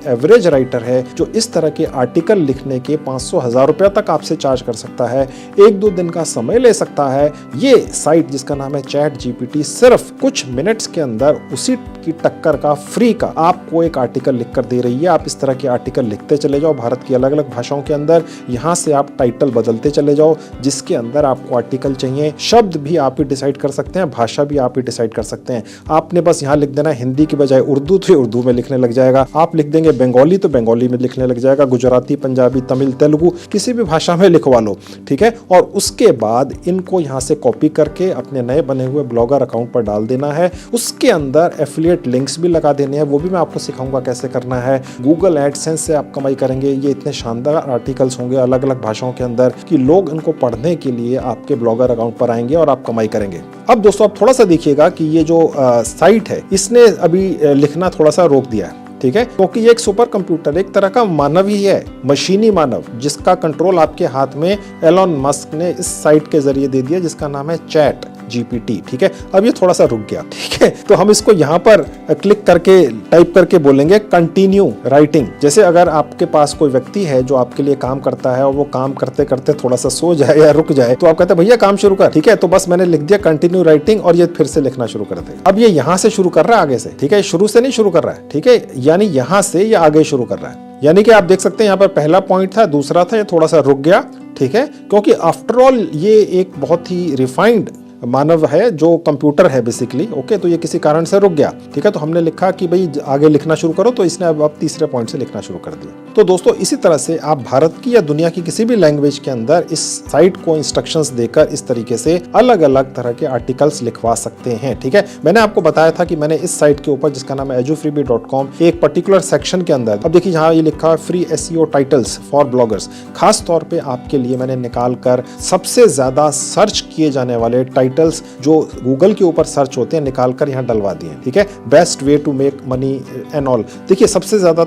एवरेज राइटर है, जो इस तरह के आर्टिकल लिखने के 500-1000 रुपया तक आपसे चार्ज कर सकता है, 1-2 दिन का समय ले सकता है, ये साइट जिसका नाम है चैट जीपीटी सिर्फ कुछ मिनट्स के अंदर उसी की टक्कर का, फ्री का आपको एक आर्टिकल लिखकर दे रही है। आप इस तरह के आर्टिकल लिखते चले जाओ भारत की अलग अलग भाषाओं के अंदर, यहाँ से आप टाइटल बदलते चले जाओ, जिसके अंदर आपको आर्टिकल चाहिए। शब्द भी आप ही डिसाइड कर सकते हैं, भाषा भी आप ही डिसाइड कर सकते हैं। आपने बस यहाँ लिख देना हिंदी की बजाय उर्दू, तो उर्दू में लिखने लग जाएगा। आप लिख देंगे बंगाली तो बंगाली में लिखने लग जाएगा, गुजराती, पंजाबी, तमिल, तेलुगु, किसी भी भाषा में लिखवा लो, ठीक है। और उसके बाद इनको यहाँ से कॉपी करके अपने नए बने हुए ब्लॉगर अकाउंट पर डाल देना है। उसके अंदर एफिलिएट लिंक्स भी लगा देने हैं, वो भी मैं आपको सिखाऊंगा कैसे करना है। गूगल एडसेंस से आप कमाई करेंगे। ये इतने शानदार आर्टिकल्स होंगे अलग अलग भाषाओं के अंदर कि लोग इनको पढ़ने के लिए आपके ब्लॉगर अकाउंट पर आएंगे और आप कमाई करेंगे। अब दोस्तों आप थोड़ा सा देखिएगा कि ये जो साइट है, इसने अभी लिखना थोड़ा सा रोक दिया है, ठीक है, क्योंकि ये एक सुपर कंप्यूटर, एक तरह का मानव ही है, मशीनी मानव, जिसका कंट्रोल आपके हाथ में एलोन मस्क ने इस साइट के जरिए दे दिया, जिसका नाम है चैट जीपीटी, ठीक है। अब ये थोड़ा सा रुक गया, ठीक है, तो हम इसको यहाँ पर क्लिक करके टाइप करके बोलेंगे कंटिन्यू राइटिंग। जैसे अगर आपके पास कोई व्यक्ति है जो आपके लिए काम करता है और वो काम करते करते थोड़ा सा सो जाए या रुक जाए, तो आप कहते हैं भैया काम शुरू कर, ठीक है, तो बस मैंने लिख दिया कंटिन्यू राइटिंग और ये फिर से लिखना शुरू कर देगा। अब ये यहाँ से शुरू कर रहा है, आगे से, ठीक है, शुरू से नहीं शुरू कर रहा है, ठीक है, यानी यहाँ से ये आगे शुरू कर रहा है। यानी कि आप देख सकते हैं यहाँ पर पहला पॉइंट था, दूसरा था, ये थोड़ा सा रुक गया, ठीक है, क्योंकि आफ्टर ऑल ये एक बहुत ही रिफाइंड मानव है जो कंप्यूटर है बेसिकली, ओके। तो ये किसी कारण से रुक गया, ठीक है, तो हमने लिखा कि भाई आगे लिखना शुरू करो, तो इसने अब तीसरे पॉइंट से लिखना शुरू कर दिया। तो दोस्तों इसी तरह से आप भारत की या दुनिया की किसी भी लैंग्वेज के अंदर इस साइट को इंस्ट्रक्शंस देकर इस तरीके से अलग अलग तरह के आर्टिकल्स लिखवा सकते हैं, ठीक है। मैंने आपको बताया था कि मैंने इस साइट के ऊपर, जिसका नाम है edufreebie.com, एक पर्टिकुलर सेक्शन के अंदर, अब देखिए यहाँ ये लिखा है free SEO titles for bloggers, खास तौर पे आपके लिए मैंने निकाल कर सबसे ज्यादा सर्च किए जाने वाले टाइटल्स जो गूगल के ऊपर सर्च होते हैं निकाल कर यहाँ डलवा दिए, ठीक है। Best way to make money and all. देखिए सबसे ज्यादा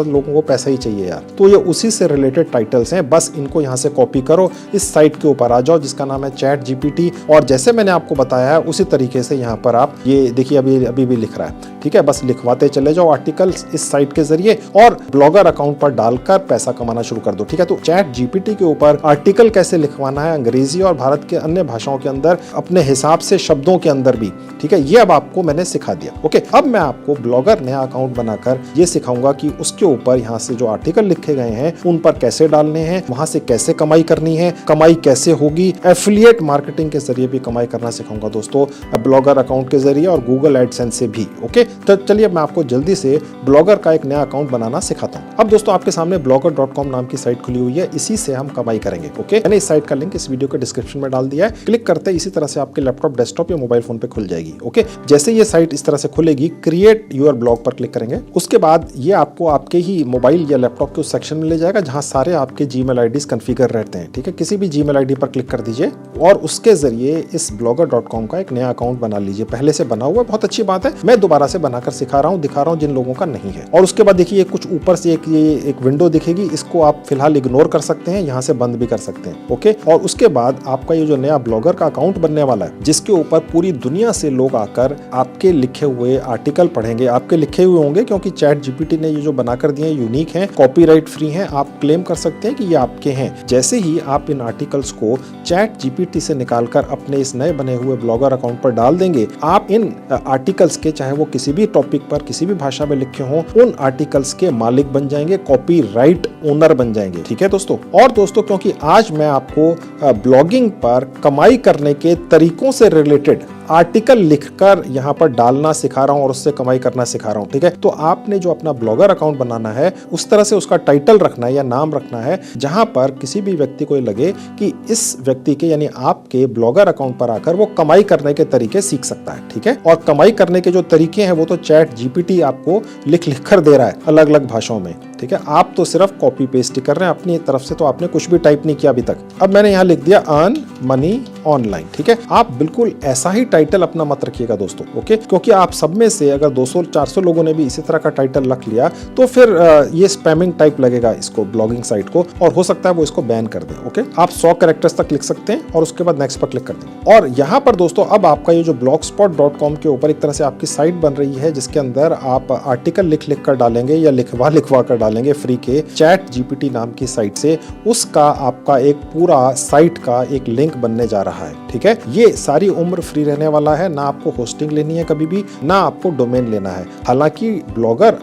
लोगों को पैसा ही चाहिए यार, तो ये उसी से रिलेटेड टाइटल्स हैं। बस इनको यहाँ से कॉपी करो, इस साइट के ऊपर आ जाओ जिसका नाम है चैट जीपीटी, और जैसे मैंने आपको बताया है उसी तरीके से यहाँ पर आप ये देखिए अभी भी लिख रहा है, ठीक है। बस लिखवाते चले जाओ आर्टिकल्स इस साइट के जरिए और ब्लॉगर अकाउंट पर डालकर पैसा कमाना शुरू कर दो, ठीक है। तो चैट जीपीटी के ऊपर आर्टिकल कैसे लिखवाना है अंग्रेजी और भारत के अन्य भाषाओं के अंदर अपने हिसाब से, शब्दों के अंदर भी, ठीक है, ये अब आपको मैंने सिखा दिया, ओके। अब मैं आपको ब्लॉगर नया अकाउंट बनाकर ये सिखाऊंगा कि उसके ऊपर यहाँ से जो आर्टिकल लिखे गए हैं उन पर कैसे डालने हैं, वहां से कैसे कमाई करनी है, कमाई कैसे होगी, एफिलिएट मार्केटिंग के जरिए भी कमाई करना सिखाऊंगा दोस्तों, ब्लॉगर अकाउंट के जरिए और गूगल एडसेंस से भी, ओके। तो चलिए मैं आपको जल्दी से ब्लॉगर का एक नया अकाउंट बनाना सिखाता हूँ। अब दोस्तों आपके सामने blogger.com नाम की साइट खुली हुई है, इसी से हम कमाई करेंगे, ओके। मैंने इस साइट का लिंक इस वीडियो के डिस्क्रिप्शन में डाल दिया है, क्लिक करते इसी तरह से आपके लैपटॉप, डेस्कटॉप या मोबाइल फोन पे खुल जाएगी, ओके। जैसे ये साइट इस तरह से खुलेगी, क्रिएट यूर ब्लॉग पर क्लिक करेंगे, उसके बाद ये आपको आपके ही मोबाइल या लैपटॉप के उस सेक्शन में ले जाएगा जहां सारे आपके जीमेल आईडीज कॉन्फ़िगर रहते हैं, ठीक है। किसी भी जीमेल आईडी पर क्लिक कर दीजिए और उसके जरिए इस blogger.com का एक नया अकाउंट बना लीजिए। पहले से बना हुआ बहुत अच्छी बात है, मैं दोबारा से बनाकर सिखा रहा हूँ, दिखा रहा हूँ जिन लोगों का नहीं है। और उसके बाद देखिए कुछ ऊपर से एक विंडो दिखेगी, इसको आप फिलहाल इग्नोर कर सकते हैं, यहाँ से बंद भी कर सकते हैं, ओके। और उसके बाद आपका ये जो नया ब्लॉगर का अकाउंट बनने वाला है, जिसके ऊपर पूरी दुनिया से लोग आकर आपके लिखे हुए आर्टिकल पढ़ेंगे, आपके लिखे हुए होंगे, क्योंकि चैट जीपीटी ने ये जो बनाकर दिए हैं यूनिक हैं, कॉपीराइट फ्री हैं, आप क्लेम कर सकते हैं कि ये आपके हैं। जैसे ही आप इन आर्टिकल्स को चैट जीपीटी से निकालकर अपने इस नए बने हुए ब्लॉगर अकाउंट पर डाल देंगे, आप इन आर्टिकल्स के, चाहे वो किसी भी टॉपिक पर किसी भी भाषा में लिखे हों, उन आर्टिकल्स के मालिक बन जाएंगे, कॉपीराइट ओनर बन जाएंगे, ठीक है दोस्तों। और दोस्तों क्योंकि आज मैं आपको ब्लॉगिंग पर कमाई करने के तरीकों से रिलेटेड आर्टिकल लिखकर यहाँ पर डालना सिखा रहा हूँ और उससे कमाई करना सिखा रहा हूँ, ठीक है। तो आपने जो अपना ब्लॉगर अकाउंट बनाना है उस तरह से उसका टाइटल रखना है या नाम रखना है जहां पर किसी भी व्यक्ति को लगे कि इस व्यक्ति के यानी आपके ब्लॉगर अकाउंट पर आकर वो कमाई करने के तरीके सीख सकता है, ठीक है। और कमाई करने के जो तरीके हैं वो तो चैट जीपीटी आपको लिख लिख कर दे रहा है अलग अलग भाषाओं में, ठीक है। आप तो सिर्फ कॉपी पेस्ट ही कर रहे हैं अपनी तरफ से, तो आपने कुछ भी टाइप नहीं किया अभी तक। अब मैंने यहाँ लिख दिया अर्न मनी ऑनलाइन, ठीक है। आप बिल्कुल ऐसा ही टाइटल अपना मत रखिएगा दोस्तों, ओके, क्योंकि आप सब में से अगर 200-400 लोगों ने भी इसी तरह का टाइटल रख लिया तो फिर ये स्पैमिंग टाइप लगेगा इसको, ब्लॉगिंग साइट को, और हो सकता है वो इसको बैन कर दे, ओके। आप 100 कैरेक्टर्स तक लिख सकते हैं और उसके बाद नेक्स्ट पर क्लिक कर दें। और यहाँ पर दोस्तों अब आपका ये जो blogspot.com के ऊपर एक तरह से आपकी साइट बन रही है जिसके अंदर आप आर्टिकल लिख लिख कर डालेंगे या लिखवा कर डालेंगे फ्री के चैट जीपीटी नाम की साइट से, उसका आपका एक पूरा साइट का एक लिंक बनने जा रहा है, ठीक है। ये सारी उम्र फ्री रहने वाला है, ना आपको होस्टिंग लेनी है कभी भी, ना आपको डोमेन लेना है। हालांकि ब्लॉगर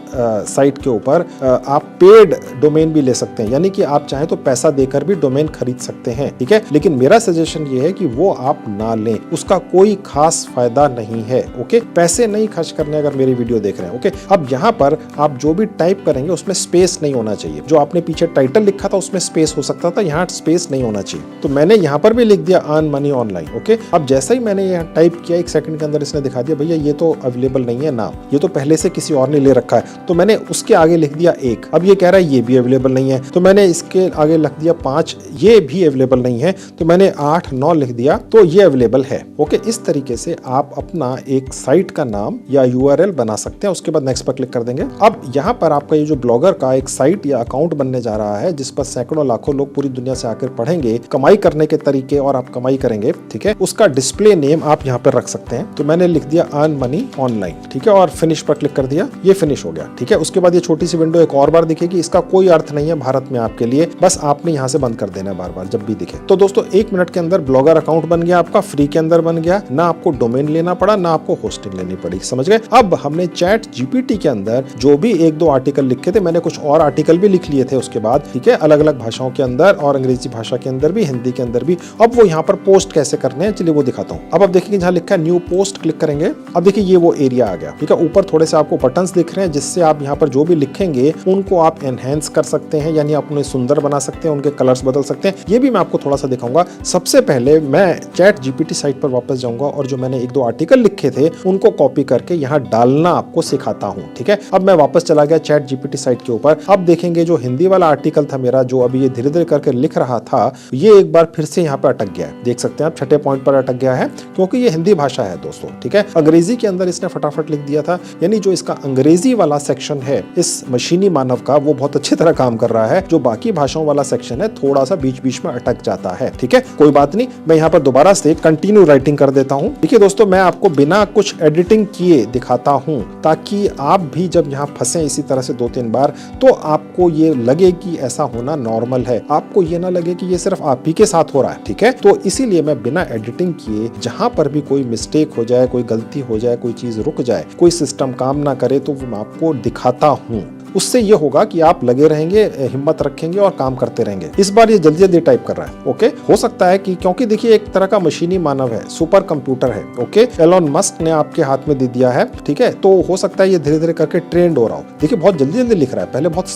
साइट के ऊपर आप पेड डोमेन भी ले सकते हैं, यानी कि आप चाहें तो पैसा देकर भी डोमेन खरीद सकते हैं, ठीक है। लेकिन मेरा सजेशन ये है कि वो आप ना लें, उसका कोई खास फायदा नहीं है, ओके। पैसे नहीं खर्च करने अगर मेरी वीडियो देख रहे हैं, ओके। अब यहाँ पर आप जो भी टाइप करेंगे उसमें स्पेस नहीं होना चाहिए। जो आपने पीछे टाइटल लिखा था उसमें स्पेस हो सकता था, यहाँ स्पेस नहीं होना चाहिए। तो मैंने यहाँ पर भी लिख दिया अर्न मनी ऑनलाइन, ओके। अब जैसा ही मैंने यहाँ टाइप किया 1 सेकंड के अंदर इसने दिखा दिया भैया ये तो अवेलेबल नहीं है नाम, ये तो पहले से किसी और ने ले रखा है। तो मैंने उसके आगे लिख दिया 1, अब ये कह रहा है ये भी अवेलेबल नहीं है, तो मैंने इसके आगे लिख दिया 5, ये भी अवेलेबल नहीं है, तो मैंने 8, 9 लिख दिया, तो ये अवेलेबल है, ओके। इस तरीके से आप अपना एक साइट का नाम या यूआरएल बना सकते हैं। उसके बाद नेक्स्ट पर क्लिक कर देंगे। अब यहाँ पर आपका ये जो ब्लॉगर का एक साइट या अकाउंट बनने जा रहा है जिस पर सैकड़ों लाखों लोग पूरी दुनिया से आकर पढ़ेंगे कमाई करने के तरीके और आप कमाई करेंगे, ठीक है। उसका डिस्प्ले नेम आप यहाँ पर रख सकते हैं, तो मैंने लिख दिया अर्न मनी ऑनलाइन, ठीक है, और फिनिश पर क्लिक कर दिया, ये फिनिश हो गया, ठीक है। उसके बाद ये छोटी सी विंडो एक और बार दिखेगी, इसका कोई अर्थ नहीं है भारत में आपके लिए, बस आपने यहाँ से बंद कर देना है बार बार जब भी दिखे। तो दोस्तों 1 मिनट के अंदर ब्लॉगर अकाउंट बन गया आपका, फ्री के अंदर बन गया, ना आपको डोमेन लेना पड़ा, ना आपको होस्टिंग लेनी पड़ी, समझ गए। अब हमने चैट जीपीटी के अंदर जो भी 1-2 आर्टिकल लिखे थे, मैंने कुछ और आर्टिकल भी लिख लिए थे उसके बाद, ठीक है, अलग अलग भाषाओं के अंदर और अंग्रेजी भाषा के अंदर भी, हिंदी के अंदर भी। अब वो यहाँ पर पोस्ट कैसे करने हैं चलिए वो दिखाता हूँ। अब आप देखिए जहाँ लिखा है न्यू पोस्ट, क्लिक करेंगे। अब देखिए ये वो एरिया आ गया, ठीक है। ऊपर थोड़े से आपको बटन्स दिख रहे हैं जिससे आप यहाँ पर जो भी लिखेंगे उनको आप एनहेंस कर सकते हैं, यानी आप उन्हें सुंदर बना सकते हैं, उनके कलर्स बदल सकते हैं। ये भी मैं आपको थोड़ा सा दिखाऊंगा। सबसे पहले मैं चैट जीपीटी साइट पर वापस जाऊंगा और जो मैंने 1-2 आर्टिकल लिखे थे उनको कॉपी करके यहाँ डालना आपको सिखाता हूँ, ठीक है। अब मैं वापस चला गया चैट जीपीटी साइट के ऊपर। अब देखेंगे जो हिंदी वाला आर्टिकल था मेरा, जो अभी ये धीरे धीरे करके लिख रहा था, ये एक बार फिर से यहाँ पे अटक गया है, देख सकते हैं आप, 6ठे पॉइंट पर अटक गया है क्योंकि ये हिंदी भाषा है दोस्तों, ठीक है। अंग्रेजी के अंदर इसने फटाफट लिख दिया था, यानी जो इसका अंग्रेजी वाला सेक्शन है इस मशीनी मानव का वो बहुत अच्छी तरह काम कर रहा है। जो बाकी भाषाओं वाला सेक्शन है थोड़ा सा बीच बीच में अटक जाता है, ठीक है, कोई बात नहीं। मैं यहाँ पर दोबारा से कंटिन्यू राइटिंग कर देता हूँ। देखिए दोस्तों मैं आपको बिना कुछ एडिटिंग किए दिखाता हूँ ताकि आप भी जब यहाँ फंसे इसी तरह से 2-3 बार तो आपको ये लगे कि ऐसा होना नॉर्मल है, आपको ये ना लगे कि ये सिर्फ आप ही के साथ हो रहा है, ठीक है। तो इसीलिए मैं बिना एडिटिंग किए जहां पर भी कोई मिस्टेक हो जाए, कोई गलती हो जाए, कोई चीज रुक जाए, कोई सिस्टम काम ना करे तो मैं आपको दिखाता हूं। उससे ये होगा कि आप लगे रहेंगे, हिम्मत रखेंगे और काम करते रहेंगे। इस बार ये जल्दी जल्दी टाइप कर रहा है, ओके। हो सकता है कि क्योंकि देखिए एक तरह का मशीनी मानव है, सुपर कंप्यूटर है, ओके, एलोन मस्क ने आपके हाथ में दे दिया है, ठीक है। तो हो सकता है ये धीरे धीरे करके ट्रेंड हो रहा हो। देखिए बहुत जल्दी जल्दी लिख रहा है, पहले बहुत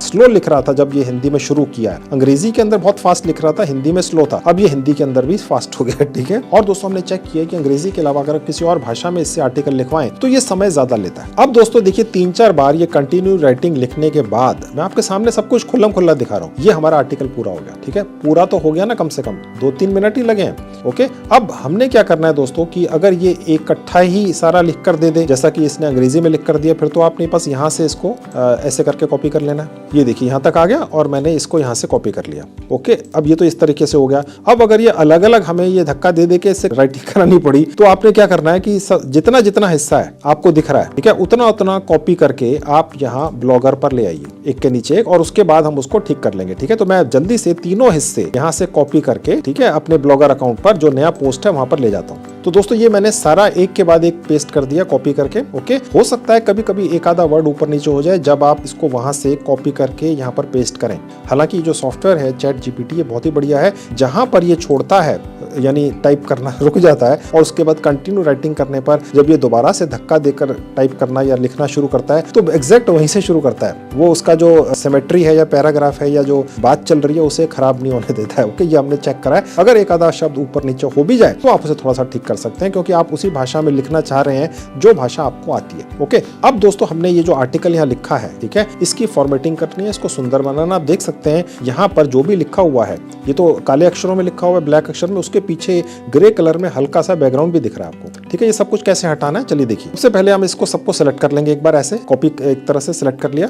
स्लो लिख रहा था जब ये हिंदी में शुरू किया है। अंग्रेजी के अंदर बहुत फास्ट लिख रहा था, हिंदी में स्लो था, अब ये हिंदी के अंदर भी फास्ट हो गया, ठीक है। और दोस्तों हमने चेक किया कि अंग्रेजी के अलावा अगर किसी और भाषा में इससे आर्टिकल लिखवाएं तो ये समय ज्यादा लेता है। अब दोस्तों देखिए 3-4 बार ये कंटिन्यू राइटिंग लिखने के बाद मैं आपके सामने सब कुछ खुल्लम खुल्ला दिखा रहा हूँ। ये हमारा आर्टिकल पूरा हो गया, ठीक है, पूरा तो हो गया ना, कम से कम 2-3 मिनट ही लगे हैं, ओके। अब हमने क्या करना है दोस्तों कि अगर ये इकट्ठा ही सारा लिख कर दे दे, जैसा कि इसने अंग्रेजी में लिख कर दिया, फिर तो आपने बस यहाँ से इसको ऐसे करके कॉपी कर लेना है। ये देखिए यहाँ तक आ गया और मैंने इसको यहाँ से कॉपी कर लिया, ओके। अब ये तो इस तरीके से हो गया। अब अगर ये अलग अलग हमें ये धक्का दे दे के इससे राइटिंग करानी पड़ी तो आपने क्या करना है कि जितना जितना हिस्सा है आपको दिख रहा है, ठीक है, उतना उतना कॉपी करके आप यहाँ ब्लॉगर पर ले आइए, एक के नीचे एक, और उसके बाद हम उसको ठीक कर लेंगे, ठीक है। तो मैं जल्दी से तीनों हिस्से यहाँ से कॉपी करके, ठीक है, अपने ब्लॉगर अकाउंट पर जो नया पोस्ट है वहां पर ले जाता हूँ। तो दोस्तों ये मैंने सारा एक के बाद एक पेस्ट कर दिया कॉपी करके, ओके। हो सकता है कभी कभी एक आधा वर्ड ऊपर नीचे हो जाए जब आप इसको वहां से कॉपी करके यहाँ पर पेस्ट करें। हालांकि जो सॉफ्टवेयर है चैट जीपीटी ये बहुत ही बढ़िया है, जहां पर ये छोड़ता है यानी टाइप करना रुक जाता है और उसके बाद कंटिन्यू राइटिंग करने पर जब ये दोबारा से धक्का देकर टाइप करना या लिखना शुरू करता है तो एग्जैक्ट वहीं से शुरू करता है। वो उसका जो सिमेट्री है या पैराग्राफ है या जो बात चल रही है उसे खराब नहीं होने देता है। ओके, ये हमने चेक करा है। अगर एक आधा शब्द ऊपर नीचे हो भी जाए तो आप उसे थोड़ा सा ठीक कर सकते हैं, क्योंकि आप उसी भाषा में लिखना चाह रहे हैं जो भाषा आपको आती है। ओके, अब दोस्तों हमने ये जो आर्टिकल यहाँ लिखा है, ठीक है, इसकी फॉर्मेटिंग करनी है, इसको सुंदर बनाना। आप देख सकते हैं यहाँ पर जो भी लिखा हुआ है ये तो काले अक्षरों में लिखा हुआ है, ब्लैक अक्षर में, उसके पीछे ग्रे कलर में हल्का सा बैकग्राउंड भी दिख रहा है आपको। ठीक है, ये सब कुछ कैसे हटाना है चलिए देखिए। सबसे पहले हम इसको सबको सेलेक्ट कर लेंगे एक बार, ऐसे कॉपी एक तरह से सेलेक्ट कर लिया।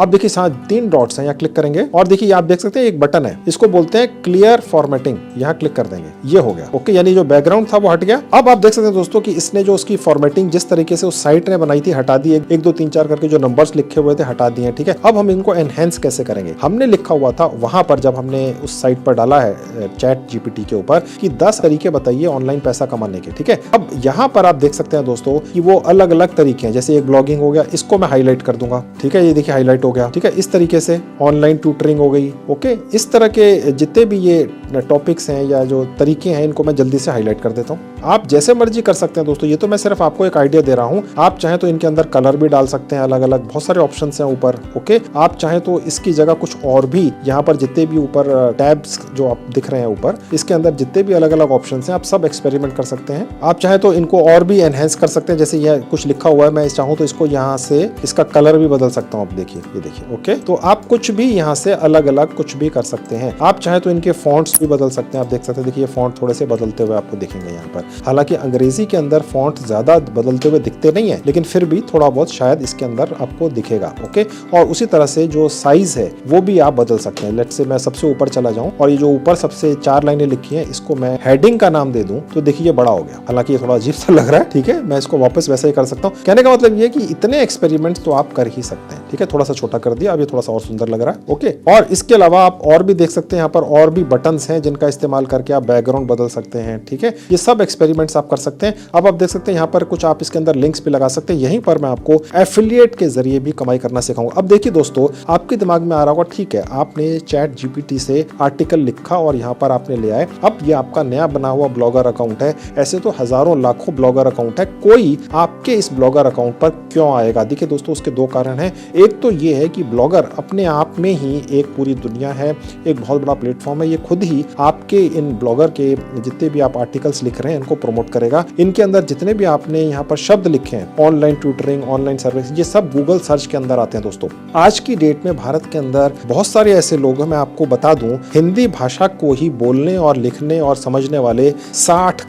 अब देखिए साथ 3 डॉट्स हैं, यहाँ क्लिक करेंगे और देखिए आप देख सकते हैं एक बटन है, इसको बोलते हैं क्लियर फॉर्मेटिंग। यहाँ क्लिक कर देंगे, ये हो गया। ओके, यानी जो बैकग्राउंड था वो हट गया। अब आप देख सकते हैं दोस्तों कि इसने जो उसकी फॉर्मेटिंग जिस तरीके से उस साइट ने बनाई थी हटा दी, 1 2 3 4 करके जो नंबर्स लिखे हुए थे हटा दिए। ठीक है, अब हम इनको एनहेंस कैसे करेंगे। हमने लिखा हुआ था वहां पर, जब हमने उस साइट पर डाला है चैट जीपीटी के ऊपर कि 10 तरीके बताइए ऑनलाइन पैसा कमाने के। ठीक है, अब यहाँ पर आप देख सकते हैं दोस्तों कि वो अलग अलग तरीके हैं। जैसे एक ब्लॉगिंग हो गया, इसको मैं हाईलाइट कर दूंगा। ठीक है, ये देखिए हाईलाइट हो गया। ठीक है, इस तरीके से ऑनलाइन ट्यूटरिंग हो गई। ओके, इस तरह के जितने भी ये टॉपिक्स हैं या जो तरीके हैं इनको मैं जल्दी से हाईलाइट कर देता हूँ। आप जैसे मर्जी कर सकते हैं दोस्तों, ये तो मैं सिर्फ आपको एक आइडिया दे रहा हूँ। आप चाहें तो इनके अंदर कलर भी डाल सकते हैं, अलग अलग बहुत सारे ऑप्शंस हैं ऊपर। ओके, आप चाहें तो इसकी जगह कुछ और भी यहाँ पर जितने भी ऊपर टैब्स जो आप दिख रहे हैं ऊपर, इसके अंदर जितने भी अलग अलग ऑप्शंस हैं आप सब एक्सपेरिमेंट कर सकते हैं। आप चाहें तो इनको और भी एनहेंस कर सकते हैं। जैसे ये कुछ लिखा हुआ है, मैं चाहूँ तो इसको यहाँ से इसका कलर भी बदल सकता हूँ। आप देखिए, ये देखिए। ओके, तो आप कुछ भी यहाँ से अलग अलग कुछ भी कर सकते हैं। आप चाहे तो इनके फॉन्ट्स भी बदल सकते हैं। आप देख सकते हैं, देखिए फॉन्ट थोड़े से बदलते हुए आपको दिखेंगे यहाँ पर। हालांकि अंग्रेजी के अंदर फॉन्ट ज्यादा बदलते हुए दिखते नहीं है, लेकिन फिर भी थोड़ा बहुत शायद इसके अंदर आपको दिखेगा। ओके, और उसी तरह से जो साइज है वो भी आप बदल सकते हैं। लेट्स से मैं सबसे ऊपर चला जाऊं और ये जो ऊपर सबसे 4 लाइनें लिखी हैं इसको मैं हेडिंग का नाम दे दूं तो देखिए ये बड़ा हो गया। हालांकि ये थोड़ा अजीब सा लग रहा है। ठीक है, मैं इसको वापस वैसे ही कर सकता हूँ। कहने का मतलब ये कि इतने एक्सपेरिमेंट्स तो आप कर ही सकते हैं। ठीक है, थोड़ा सा छोटा कर दिया, अब ये थोड़ा सा और सुंदर लग रहा है। ओके, और इसके अलावा आप और भी देख सकते हैं, यहाँ पर और भी बटन्स हैं जिनका इस्तेमाल करके आप बैकग्राउंड बदल सकते हैं। ठीक है, ये सब एक्सपेरिमेंट्स आप कर सकते हैं। अब आप देख सकते हैं यहाँ पर कुछ आप इसके अंदर लिंक्स भी लगा सकते हैं। यहीं पर मैं आपको एफिलिएट के जरिए भी कमाई करना सिखाऊंगा। अब देखिए दोस्तों, आपके दिमाग में आ रहा होगा, ठीक है आपने चैट जीपीटी से आर्टिकल लिखा और यहाँ पर आपने ले आए, अब ये आपका नया बना हुआ ब्लॉगर अकाउंट है। ऐसे तो हजारों लाखों ब्लॉगर अकाउंट है, कोई आपके इस ब्लॉगर अकाउंट पर क्यों आएगा। देखिए दोस्तों, उसके 2 कारण हैं। एक तो ये है कि ब्लॉगर अपने आप में ही एक पूरी दुनिया है, एक बहुत बड़ा प्लेटफॉर्म है। ये खुद ही आपके इन ब्लॉगर के जितने भी आप आर्टिकल्स लिख रहे हैं इनको प्रमोट करेगा। इनके अंदर जितने भी आपने यहाँ पर शब्द लिखे हैं, ऑनलाइन ट्यूटरिंग, ऑनलाइन सर्विस, ये सब गूगल सर्च के अंदर आते हैं दोस्तों। आज की डेट में भारत के अंदर बहुत सारे ऐसे लोग हैं, मैं आपको बता दूं, हिंदी भाषा को ही बोलने और लिखने और समझने वाले 60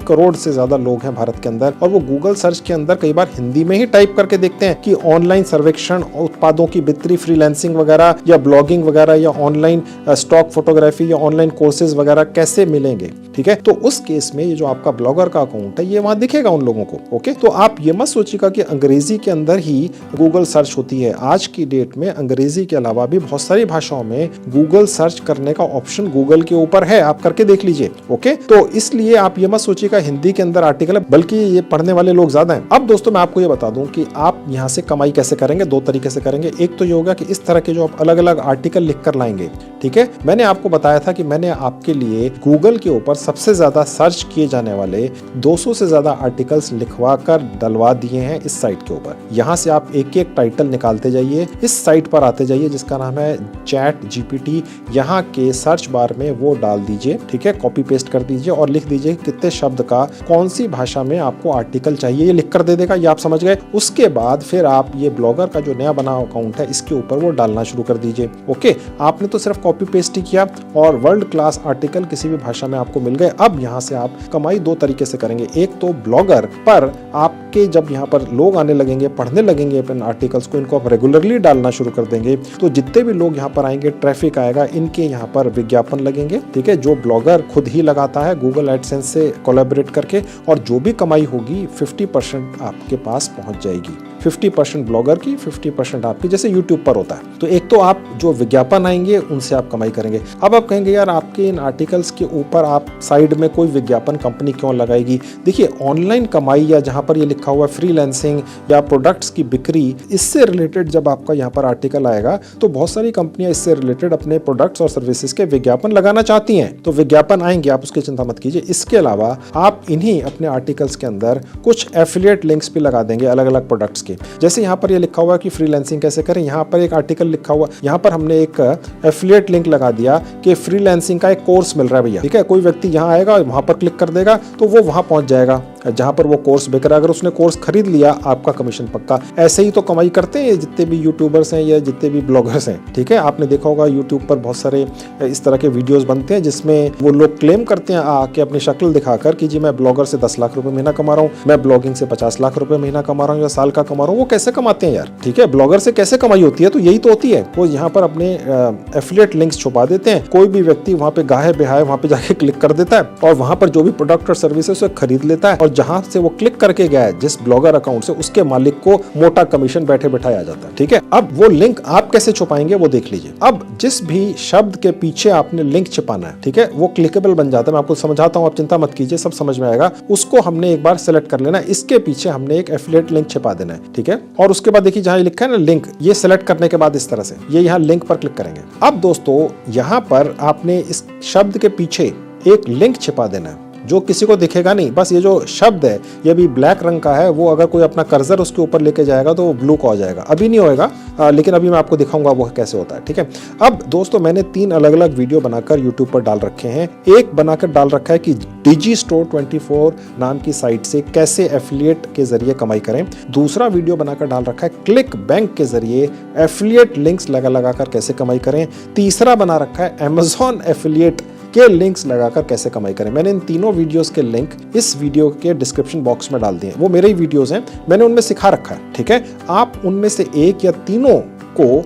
करोड़ से ज्यादा लोग हैं भारत के अंदर। और वो गूगल सर्च के अंदर कई बार हिंदी में ही टाइप करके देखते हैं कि ऑनलाइन सर्वेक्षण, उत्पादों की बिक्री, फ्रीलांसिंग वगैरह या ब्लॉगिंग वगैरह या ऑनलाइन स्टॉक फोटोग्राफी या ऑनलाइन कोर्सेज वगैरह कैसे मिलेंगे। ठीक है, तो उस केस में ये जो आपका ब्लॉगर का अकाउंट है ये वहां दिखेगा उन लोगों को। ओके, तो आप ये मत सोचिएगा कि अंग्रेजी के अंदर ही गूगल सर्च होती है। आज की डेट में अंग्रेजी के अलावा भी बहुत सारी भाषाओं में गूगल सर्च करने का ऑप्शन गूगल के ऊपर है, आप करके देख लीजिए। ओके, तो इसलिए आप ये मत सोचिएगा हिंदी के अंदर आर्टिकल है, बल्कि ये पढ़ने वाले लोग ज्यादा हैं। अब दोस्तों मैं आपको ये बता दूं कि आप यहाँ से कमाई कैसे करेंगे। 2 तरीके से करेंगे। एक तो ये होगा कि इस तरह के जो आप अलग अलग आर्टिकल लिख कर लाएंगे। ठीक है, मैंने आपको बताया था कि मैंने आपके लिए गूगल के ऊपर सबसे ज्यादा सर्च किए जाने वाले 200 से ज्यादा आर्टिकल्स लिखवा कर डलवा दिए हैं इस साइट के ऊपर। यहाँ से आप एक एक टाइटल निकालते जाइए, इस साइट पर आते जाइए जिसका नाम है चैट जीपीटी। यहाँ के सर्च बार में वो डाल दीजिए। ठीक है, कॉपी पेस्ट कर दीजिए और लिख दीजिए कितने शब्द का कौन सी भाषा में आपको आर्टिकल चाहिए, ये लिख कर दे देगा। ये आप समझ गए। उसके बाद फिर आप ये ब्लॉगर का जो नया बना अकाउंट है इसके ऊपर वो डालना शुरू कर दीजिए। ओके, आपने तो सिर्फ कॉपी पेस्ट ही किया और वर्ल्ड क्लास आर्टिकल किसी भी भाषा में आपको मिल गए। अब यहाँ से आप कमाई 2 तरीके से करेंगे। एक तो ब्लॉगर पर आपके जब यहाँ पर लोग आने लगेंगे, पढ़ने लगेंगे अपने आर्टिकल्स को, इनको आप रेगुलरली डालना शुरू कर देंगे तो जितने भी लोग यहाँ पर आएंगे, ट्रैफिक आएगा, इनके यहाँ पर विज्ञापन लगेंगे। ठीक है, जो ब्लॉगर खुद ही लगाता है गूगल एडसेंस से कोलैबोरेट करके, और जो भी कमाई होगी 50% आपके पास पहुंच जाएगी। 50% ब्लॉगर की, 50% आपकी, जैसे यूट्यूब पर होता है। तो एक तो आप जो विज्ञापन आएंगे उनसे आप कमाई करेंगे। अब आप कहेंगे यार आपके इन आर्टिकल्स के ऊपर आप साइड में कोई विज्ञापन कंपनी क्यों लगाएगी? देखिए, ऑनलाइन कमाई या जहां पर ये लिखा हुआ फ्रीलांसिंग या प्रोडक्ट्स की बिक्री, इससे रिलेटेड जब आपका यहाँ पर आर्टिकल आएगा तो बहुत सारी कंपनियां इससे रिलेटेड अपने प्रोडक्ट्स और सर्विसेज के विज्ञापन लगाना चाहती हैं। तो विज्ञापन आएंगे, आप उसकी चिंता मत कीजिए। इसके अलावा आप इन्हीं अपने आर्टिकल्स के अंदर कुछ एफिलिएट लिंक्स भी लगा देंगे अलग अलग प्रोडक्ट्स के। जैसे यहाँ पर ये लिखा हुआ कि फ्रीलांसिंग कैसे करें, यहाँ पर एक आर्टिकल लिखा हुआ, यहाँ पर हमने एक एफिलिएट लिंक लगा दिया कि फ्रीलांसिंग का एक कोर्स मिल रहा है भैया, ठीक है। कोई व्यक्ति यहाँ आएगा, वहां पर क्लिक कर देगा तो वो वहां पहुंच जाएगा जहां पर वो कोर्स बिक रहा है। अगर उसने कोर्स खरीद लिया, आपका कमीशन पक्का। ऐसे ही तो कमाई करते हैं जितने भी यूट्यूबर्स हैं या जितने भी ब्लॉगर्स हैं, ठीक है। आपने देखा होगा यूट्यूब पर बहुत सारे इस तरह के वीडियोस बनते हैं जिसमें वो लोग क्लेम करते हैं आके अपनी शक्ल दिखाकर कि जी मैं ब्लॉगर से 10 लाख रुपए महीना कमा रहा हूँ, मैं ब्लॉगिंग से 50 लाख रुपए महीना कमा रहा हूँ या साल का कमा रहा हूँ। वो कैसे कमाते हैं यार, ठीक है। ब्लॉगर से कैसे कमाई होती है? तो यही तो होती है, वो यहाँ पर अपने एफिलिएट लिंक्स छुपा देते हैं। कोई भी व्यक्ति वहां पे गाहे बेहाए वहां पे जाके क्लिक कर देता है और वहां पर जो भी प्रोडक्ट और सर्विस है उसे खरीद लेता है, और जहां से वो क्लिक करके गया है जिस ब्लॉगर अकाउंट से, उसके मालिक को मोटा कमीशन बैठे बैठाए आ जाता है, ठीक है। अब वो लिंक आप कैसे छुपाएंगे वो देख लीजिए। अब जिस भी शब्द के पीछे आपने लिंक छिपाना है, ठीक है, वो क्लिकेबल बन जाता है। मैं आपको समझाता हूं, आप चिंता मत कीजिए, सब समझ में आएगा। उसको हमने एक बार सेलेक्ट कर लेना है, इसके पीछे हमने एक एफिलिएट लिंक छिपा देना है, ठीक है। और उसके बाद देखिए जहां लिखा है ना लिंक, ये सेलेक्ट करने के बाद इस तरह से ये यहाँ लिंक पर क्लिक करेंगे। अब दोस्तों यहाँ पर आपने इस शब्द के पीछे एक लिंक छिपा देना है जो किसी को दिखेगा नहीं। बस ये जो शब्द है ये भी ब्लैक रंग का है, वो अगर कोई अपना कर्सर उसके ऊपर लेके जाएगा तो वो ब्लू का हो जाएगा। अभी नहीं होएगा, लेकिन अभी मैं आपको दिखाऊंगा वो कैसे होता है, ठीक है। अब दोस्तों मैंने 3 अलग अलग वीडियो बनाकर यूट्यूब पर डाल रखे हैं। एक बनाकर डाल रखा है कि DigiStore24 नाम की साइट से कैसे एफिलिएट के जरिए कमाई करें। दूसरा वीडियो बनाकर डाल रखा है क्लिक बैंक के जरिए एफिलिएट लिंक्स लगा लगाकर कैसे कमाई करें। तीसरा बना रखा है Amazon एफिलिएट के लिंक्स लगाकर कैसे कमाई करें। मैंने इन तीनों वीडियोस के लिंक इस वीडियो के डिस्क्रिप्शन बॉक्स में डाल दिए हैं। वो मेरे ही वीडियोस हैं, मैंने उनमें सिखा रखा है, ठीक है। आप उनमें से एक या तीनों को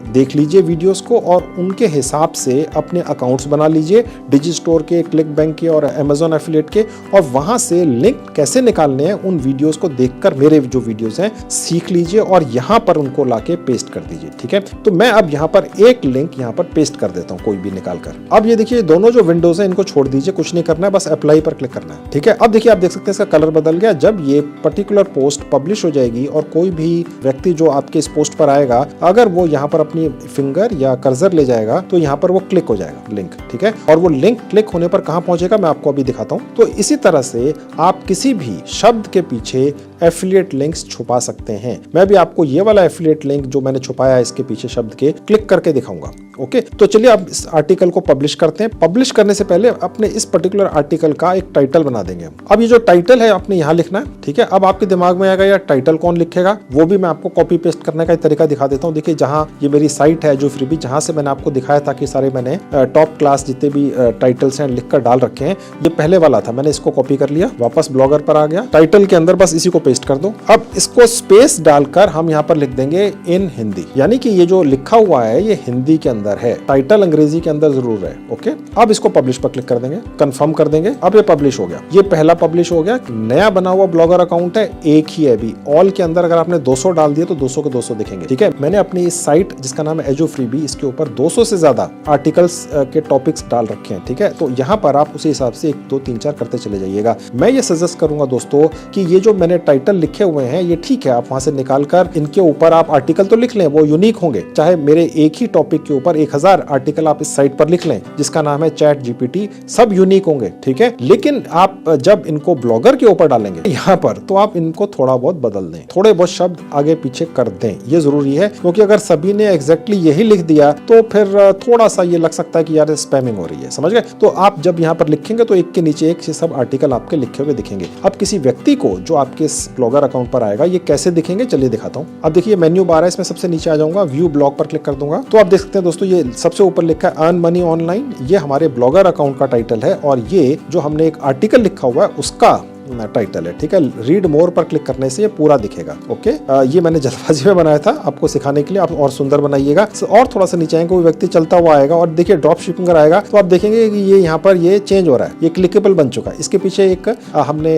देख लीजिए वीडियोस को और उनके हिसाब से अपने अकाउंट्स बना लीजिए, डिजिस्टोर के, क्लिक बैंक के और Amazon एफिलिएट के, और वहां से लिंक कैसे निकालने हैं उन वीडियोस को देखकर मेरे जो वीडियोस हैं सीख लीजिए और यहाँ पर उनको लाके पेस्ट कर दीजिए, ठीक है। तो मैं अब यहाँ पर एक लिंक यहाँ पर पेस्ट कर देता हूँ कोई भी निकाल कर। अब ये देखिए दोनों जो विंडोज हैं इनको छोड़ दीजिए, कुछ नहीं करना है, बस अप्लाई पर क्लिक करना है, ठीक है। अब देखिए आप देख सकते हैं इसका कलर बदल गया। जब ये पर्टिकुलर पोस्ट पब्लिश हो जाएगी और कोई भी व्यक्ति जो आपके इस पोस्ट पर आएगा, अगर वो यहाँ पर अपनी फिंगर या कर्सर ले जाएगा तो यहाँ पर वो क्लिक हो जाएगा लिंक, ठीक है। और वो लिंक क्लिक होने पर कहाँ पहुंचेगा मैं आपको अभी दिखाता हूँ। तो इसी तरह से आप किसी भी शब्द के पीछे एफिलिएट लिंक्स छुपा सकते हैं। मैं भी आपको ये वाला एफिलिएट लिंक जो मैंने छुपाया है इसके पीछे शब्द के, क्लिक करके दिखाऊंगा। ओके, तो चलिए अब इस आर्टिकल को पब्लिश करते हैं। पब्लिश करने से पहले अपने इस पर्टिकुलर आर्टिकल का एक टाइटल बना देंगे। अब ये जो टाइटल है आपने यहाँ लिखना है, ठीक है। अब आपके दिमाग में आएगा यार टाइटल कौन लिखेगा, वो भी मैं आपको कॉपी पेस्ट करने का एक तरीका दिखा देता हूँ। देखिए जहाँ ये मेरी साइट है जो फ्रीबी, जहाँ से मैंने आपको दिखाया था कि सारे मैंने टॉप क्लास जितने भी टाइटल्स हैं लिख कर डाल रखे हैं, ये पहले वाला था, मैंने इसको कॉपी कर लिया, वापस ब्लॉगर पर आ गया, टाइटल के अंदर बस इसी को पेस्ट कर दो। अब इसको स्पेस डालकर हम यहाँ पर लिख देंगे इन हिंदी, यानी कि ये जो लिखा हुआ है ये हिंदी के अंदर है, टाइटल अंग्रेजी के अंदर जरूर है। ओके, अब इसको पब्लिश पर क्लिक कर देंगे, कंफर्म कर देंगे। अब ये पब्लिश हो गया, ये पहला पब्लिश हो गया। नया बना हुआ ब्लॉगर अकाउंट है, एक ही है अभी। ऑल के अंदर अगर आपने 200 डाल दिए तो 200 के 200 दिखेंगे, ठीक है। मैंने अपनी इस साइट जिसका नाम है एजो फ्रीबी, इसके ऊपर 200 से ज्यादा आर्टिकल्स के टॉपिक्स डाल रखे हैं, ठीक है। तो यहाँ पर आप उसी हिसाब से 1 2 3 4 करते चले जाइएगा। मैं ये सजेस्ट करूंगा दोस्तों कि ये जो मैंने टाइटल लिखे हुए हैं ये ठीक है, आप वहां से निकालकर इनके ऊपर आप आर्टिकल तो लिख लें, वो यूनिक होंगे। चाहे मेरे एक ही टॉपिक के ऊपर 1000 आर्टिकल आप इस साइट पर लिख लें जिसका नाम है चैट जीपीटी, सब यूनिक होंगे, ठीक है। लेकिन आप जब इनको ब्लॉगर के ऊपर डालेंगे यहाँ पर, तो आप इनको थोड़ा बहुत बदल दें, थोड़े बहुत शब्द आगे पीछे कर दें, ये जरूरी है। क्योंकि अगर सभी ने एग्जैक्टली यही लिख दिया तो फिर थोड़ा सा ये लग सकता है कि यार स्पैमिंग हो रही है, समझ गए। तो आप जब यहाँ पर लिखेंगे तो एक के नीचे एक से सब आर्टिकल आपके लिखे हुए दिखेंगे। अब किसी व्यक्ति को जो आपके इस ब्लॉगर अकाउंट पर आएगा ये कैसे दिखेंगे, चलिए दिखाता हूँ। अब देखिए मेन्यू बार है, इसमें सबसे नीचे आ जाऊंगा, व्यू ब्लॉग पर क्लिक कर दूंगा, तो आप देख सकते हैं दोस्तों ये सबसे ऊपर लिखा है अर्न मनी ऑनलाइन, ये हमारे ब्लॉगर अकाउंट का टाइटल है। और ये जो हमने एक आर्टिकल लिखा हुआ है उसका टाइटल है, ठीक है। रीड मोर पर क्लिक करने से ये पूरा दिखेगा। ओके, ये मैंने जल्दबाजी में बनाया था आपको सिखाने के लिए, आप और सुंदर बनाइएगा। और थोड़ा सा नीचे आएंगे, कोई व्यक्ति चलता हुआ आएगा और देखिए ड्रॉप शिपिंग आएगा तो आप देखेंगे कि ये यहाँ पर ये चेंज हो रहा है, ये क्लिकेबल बन चुका है। इसके पीछे एक हमने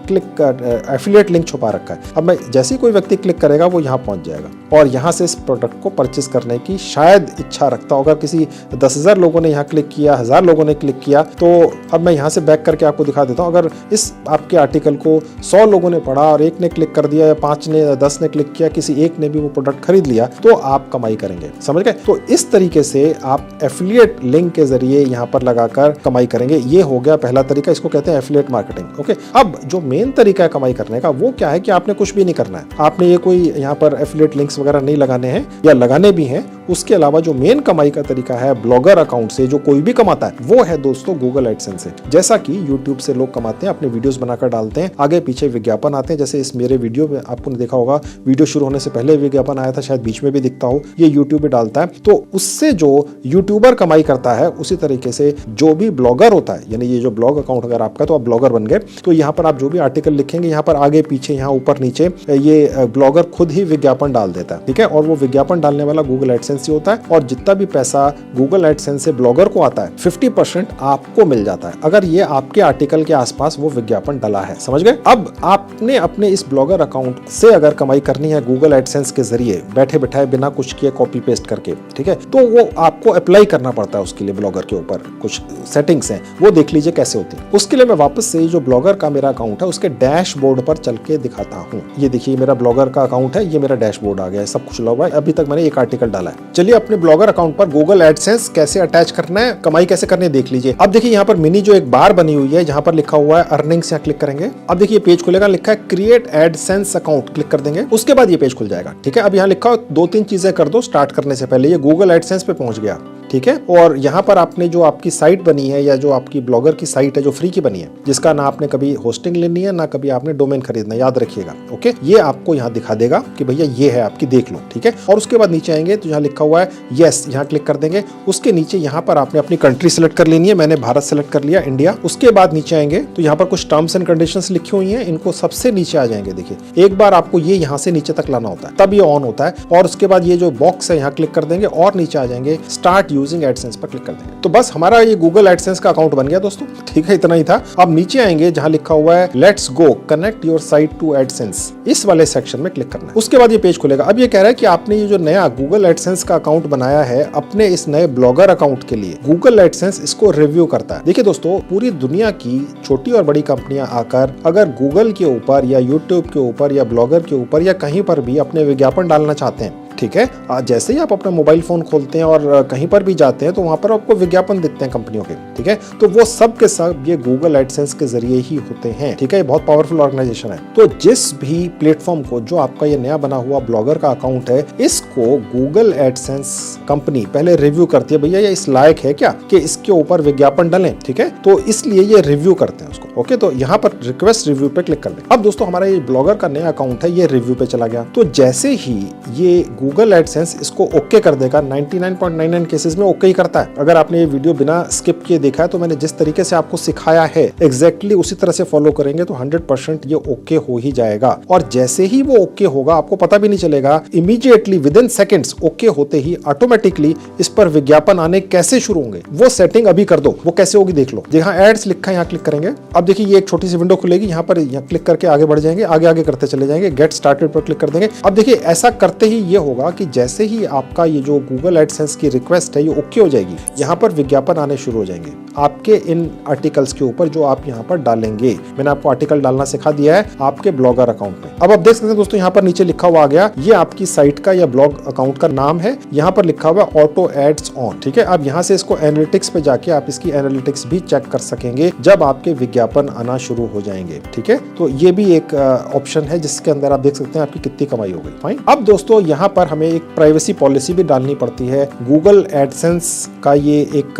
क्लिक एफिलिएट लिंक छुपा रखा है। अब मैं जैसे ही कोई व्यक्ति क्लिक करेगा वो यहाँ पहुंच जाएगा और यहाँ से इस प्रोडक्ट को परचेस करने की शायद इच्छा रखता होगा। किसी 10,000 लोगों ने यहाँ क्लिक किया, 1000 लोगों ने क्लिक किया, तो अब मैं यहाँ से बैक करके आपको दिखा देता हूँ। अगर इस आपके आर्टिकल को 100 लोगों ने पढ़ा और एक ने क्लिक कर दिया या 5 ने 10 ने क्लिक किया, किसी एक ने भी वो प्रोडक्ट खरीद लिया, तो आप कमाई करेंगे। समझ गए? तो इस तरीके से आप एफिलिएट लिंक के जरिए यहाँ पर लगाकर कमाई करेंगे। ये हो गया पहला तरीका, इसको कहते हैं एफिलिएट मार्केटिंग। ओके, अब जो मेन तरीका है कमाई करने का वो क्या है कि आपने कुछ भी नहीं करना है। आपने ये कोई यहाँ पर एफिलिएट लिंक्स वगैरह नहीं लगाने हैं या लगाने भी हैं। उसके अलावा जो मेन कमाई का तरीका है ब्लॉगर अकाउंट से जो कोई भी कमाता है, वो है दोस्तों गूगल एडसेंस से। जैसा कि यूट्यूब से लोग कमाते हैं, अपने वीडियोस बनाकर डालते हैं, आगे पीछे विज्ञापन आते हैं। जैसे इस मेरे वीडियो में आपने देखा होगा, वीडियो शुरू होने से पहले विज्ञापन आया था, शायद बीच में भी दिखता हो, ये यूट्यूब पे डालता है। तो उससे जो यूट्यूबर कमाई करता है, उसी तरीके से जो भी ब्लॉगर होता है, यानी ये जो ब्लॉग अकाउंट अगर आपका, तो आप ब्लॉगर बन गए, तो यहाँ पर आप जो भी आर्टिकल लिखेंगे, यहाँ पर आगे पीछे, यहाँ ऊपर नीचे, ये ब्लॉगर खुद ही विज्ञापन डाल देता है। ठीक है, और वो विज्ञापन डालने वाला गूगल एडसेंस ही होता है। और जितना भी पैसा गूगल एडसेंस से ब्लॉगर को आता है, 50% आपको मिल जाता है अगर ये आपके आर्टिकल के आसपास वो विज्ञापन डला है। समझ गए? अब आपने अपने इस ब्लॉगर अकाउंट से अगर कमाई करनी है गूगल एडसेंस के जरिए, बैठे बैठाए बिना कुछ किए, कॉपी पेस्ट करके, ठीक है, तो वो आपको अप्लाई करना पड़ता है। उसके लिए ब्लॉगर के ऊपर कुछ सेटिंग्स हैं, वो देख लीजिए कैसे होती है। उसके लिए मैं वापस से जो ब्लॉगर का मेरा अकाउंट है उसके डैशबोर्ड पर चल के दिखाता हूँ। ये देखिए मेरा ब्लॉगर का अकाउंट है, ये मेरा डैशबोर्ड आ गया है, सब कुछ लगा हुआ है। अभी तक मैंने एक आर्टिकल डाला है। चलिए अपने ब्लॉगर अकाउंट पर गूगल एडसेंस कैसे अटैच करना है, कमाई कैसे करनी है, देख लीजिए। अब देखिए यहाँ पर मिनी जो एक बार बनी हुई है, जहाँ पर लिखा हुआ है अर्निंग्स, यहाँ क्लिक करेंगे। अब देखिए पेज खुलेगा, लिखा है क्रिएट एडसेंस अकाउंट, क्लिक कर देंगे। उसके बाद ये पेज खुल जाएगा। ठीक है, अब यहाँ लिखा हो 2-3 चीजें कर दो स्टार्ट करने से पहले। ये गूगल एडसेंस पे पहुंच गया। ठीक है, और यहाँ पर आपने जो आपकी साइट बनी है या जो आपकी ब्लॉगर की साइट है जो फ्री की बनी है, जिसका ना आपने कभी होस्टिंग लेनी है ना कभी आपने डोमेन खरीदना, याद रखिएगा। ओके, ये आपको यहाँ दिखा देगा कि भैया ये है आपकी, देख लो। ठीक है, और उसके बाद नीचे आएंगे तो यहाँ लिखा हुआ है यस, यहाँ क्लिक कर देंगे। उसके नीचे यहाँ पर आपने अपनी कंट्री सेलेक्ट कर लेनी है, मैंने भारत सेलेक्ट कर लिया, इंडिया। उसके बाद नीचे आएंगे तो यहाँ पर कुछ टर्म्स एंड कंडीशंस लिखी हुई हैं, इनको सबसे नीचे आ जाएंगे। देखिए एक बार आपको ये यहाँ से नीचे तक लाना होता है, तब ये ऑन होता है। और उसके बाद ये जो बॉक्स है यहाँ क्लिक कर देंगे और नीचे आ जाएंगे स्टार्ट यूजिंग एडसेंस पर कर देंगे। तो बस हमारा ये गूगल एडसेंस का अकाउंट बन गया दोस्तों। ठीक है, इतना ही था। अब नीचे आएंगे जहां लिखा हुआ है let's go connect your site to AdSense, इस वाले सेक्शन में क्लिक करना है। उसके बाद ये पेज खुलेगा। अब ये कह रहा है कि आपने ये जो नया गूगल एडसेंस का अकाउंट बनाया है अपने इस नए ब्लॉगर अकाउंट के लिए, गूगल एडसेंस इसको रिव्यू करता है। देखिए दोस्तों, पूरी दुनिया की छोटी और बड़ी कंपनियां आकर अगर गूगल के ऊपर या यूट्यूब के ऊपर या ब्लॉगर के ऊपर या कहीं पर भी अपने विज्ञापन डालना चाहते हैं, ठीक है, जैसे ही आप अपना मोबाइल फोन खोलते हैं और कहीं पर भी जाते हैं तो वहां पर आपको विज्ञापन दिखते हैं कंपनियों के। ठीक है, तो वो सब के सब ये गूगल एडसेंस के जरिए ही होते हैं। ठीक है, ये बहुत पावरफुल ऑर्गेनाइजेशन है। तो जिस भी प्लेटफॉर्म को, जो आपका ये नया बना हुआ ब्लॉगर का अकाउंट है, इसको गूगल एडसेंस कंपनी पहले रिव्यू करती है, भैया ये इस लायक है क्या कि इसके ऊपर विज्ञापन डालें। ठीक है, तो इसलिए ये रिव्यू करते हैं उसको। ओके, तो यहाँ पर रिक्वेस्ट रिव्यू पे क्लिक कर दें। अब दोस्तों हमारा ये ब्लॉगर का नया अकाउंट है, ये रिव्यू पे चला गया। तो जैसे ही ये गूगल एडसेंस इसको ओके कर देगा, 99.99 केसेस में ओके ही करता है। अगर आपने ये वीडियो बिना स्किप किए देखा है तो मैंने जिस तरीके से आपको सिखाया है एग्जैक्टली उसी तरह से फॉलो करेंगे तो 100% ये ओके हो ही जाएगा। और जैसे ही वो ओके होगा आपको पता भी नहीं चलेगा, immediately with in seconds okay होते ही ऑटोमेटिकली इस पर विज्ञापन आने कैसे शुरू होंगे वो सेटिंग अभी कर दो। वो कैसे होगी देख लो। जहां एड्स लिखा है यहाँ क्लिक करेंगे। अब देखिए ये एक छोटी सी विंडो खुलेगी, यहाँ पर क्लिक करके आगे बढ़ जाएंगे, आगे आगे करते चले जाएंगे, गेट स्टार्टेड पर क्लिक कर देंगे। अब देखिए ऐसा करते ही ये होगा कि जैसे ही आपका ये जो गूगल एडसेंस की रिक्वेस्ट है ये ओके हो जाएगी, यहाँ पर विज्ञापन आने शुरू हो जाएंगे आपके इन आर्टिकल्स के ऊपर जो आप यहाँ पर डालेंगे। मैंने आपको आर्टिकल डालना सिखा दिया है आपके ब्लॉगर अकाउंट में। अब आप देख सकते हैं दोस्तों, यहाँ पर नीचे लिखा हुआ आ गया, ये आपकी साइट का या ब्लॉग अकाउंट का नाम है। यहाँ पर लिखा हुआ ऑटो एड्स ऑन। ठीक है, अब यहाँ से इसको एनालिटिक्स पे जाके आप इसकी एनालिटिक्स भी चेक कर सकेंगे जब आपके विज्ञापन आना शुरू हो जाएंगे। ठीक है, तो ये भी एक ऑप्शन है जिसके अंदर आप देख सकते हैं आपकी कितनी कमाई हो गई। फाइन। अब दोस्तों यहाँ पर हमें एक प्राइवेसी पॉलिसी भी डालनी पड़ती है। गूगल एडसेंस का ये एक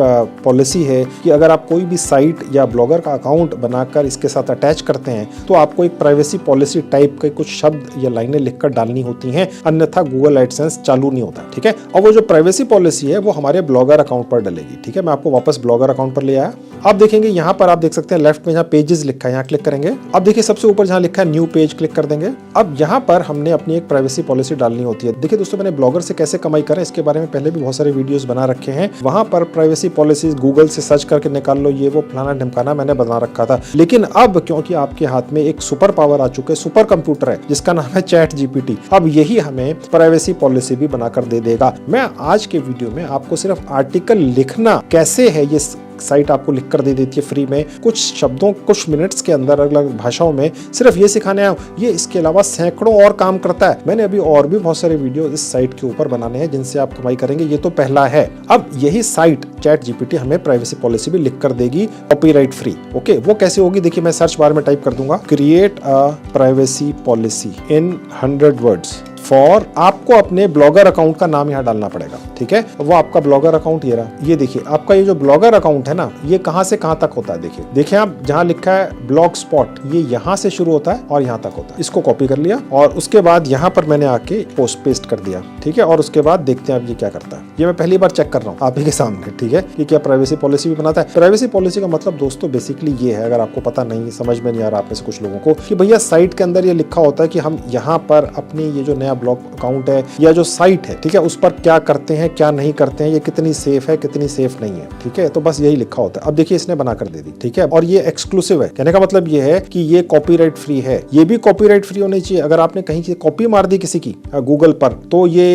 पॉलिसी है कि अगर आप कोई भी साइट या ब्लॉगर का अकाउंट बनाकर इसके साथ अटैच करते हैं तो आपको एक प्राइवेसी पॉलिसी टाइप के कुछ शब्द या लाइनें लिखकर डालनी होती हैं, अन्यथा गूगल एडसेंस चालू नहीं होता। ठीक है, और वो जो प्राइवेसी पॉलिसी है वो हमारे ब्लॉगर अकाउंट पर डलेगी। ठीक है, मैं आपको वापस ब्लॉगर अकाउंट पर ले आया। अब देखेंगे यहाँ पर आप देख सकते हैं लेफ्ट में जहाँ पेजेस लिखा है, यहाँ क्लिक करेंगे। अब देखिए सबसे ऊपर जहाँ लिखा है न्यू पेज, क्लिक कर देंगे। अब यहाँ पर हमने अपनी एक प्राइवेसी पॉलिसी डालनी होती है। देखिए दोस्तों, मैंने ब्लॉगर से कैसे कमाई करें इसके बारे में पहले भी बहुत सारे वीडियोस बना रखे हैं। वहां पर प्राइवेसी पॉलिसीज गूगल से सर्च करके निकाल लो, ये वो फलाना ढिमकाना मैंने बना रखा था। लेकिन अब क्योंकि आपके हाथ में एक सुपर पावर आ चुके, सुपर कंप्यूटर है जिसका नाम है चैट जीपीटी, अब यही हमें प्राइवेसी पॉलिसी भी बनाकर दे देगा। मैं आज के वीडियो में आपको सिर्फ आर्टिकल लिखना कैसे है, ये साइट आपको लिखकर दे देती है फ्री में, कुछ शब्दों कुछ मिनट्स के अंदर अलग अलग भाषाओं में, सिर्फ ये सिखाने आया हूं। ये इसके अलावा सैकड़ों और काम करता है। मैंने अभी और भी बहुत सारे वीडियो इस साइट के ऊपर बनाने हैं जिनसे आप कमाई करेंगे। ये तो पहला है। अब यही साइट चैट जीपीटी हमें प्राइवेसी पॉलिसी भी लिख कर देगी कॉपीराइट फ्री। ओके, वो कैसे होगी? देखिए मैं सर्च बार में टाइप कर दूंगा create a privacy policy in 100 words for, आपको अपने ब्लॉगर अकाउंट का नाम यहाँ डालना पड़ेगा, ठीक है। वो आपका ब्लॉगर अकाउंट ये रहा। ये देखिए आपका ये जो ब्लॉगर अकाउंट है ना, ये कहाँ से कहाँ तक होता है। देखिए आप जहाँ लिखा है ब्लॉग स्पॉट, ये यहाँ से शुरू होता है और यहाँ तक होता है। इसको कॉपी कर लिया और उसके बाद यहाँ पर मैंने आके पोस्ट पेस्ट कर दिया, ठीक है। और उसके बाद देखते हैं अब ये क्या करता है। ये मैं पहली बार चेक कर रहा हूँ आप ही के सामने, ठीक है। ये क्या प्राइवेसी पॉलिसी भी बनाता है। प्राइवेसी पॉलिसी का मतलब दोस्तों बेसिकली ये है, अगर आपको पता नहीं, समझ में नहीं आ रहा आप में से कुछ लोगों को, कि भैया साइट के अंदर ये लिखा होता है कि हम यहाँ पर अपनी ये जो नया ब्लॉग अकाउंट है या जो साइट है, ठीक है, उस पर क्या करते हैं क्या नहीं करते हैं, ये कितनी सेफ है कितनी सेफ नहीं है, ठीक है। तो बस यही लिखा होता है। अब देखिए इसने बनाकर दे दी, ठीक है। और ये एक्सक्लूसिव है, कहने का मतलब ये है कि ये कॉपीराइट फ्री है। ये भी कॉपीराइट फ्री होनी चाहिए। अगर आपने कहीं की कॉपी मार दी किसी की गूगल पर, तो ये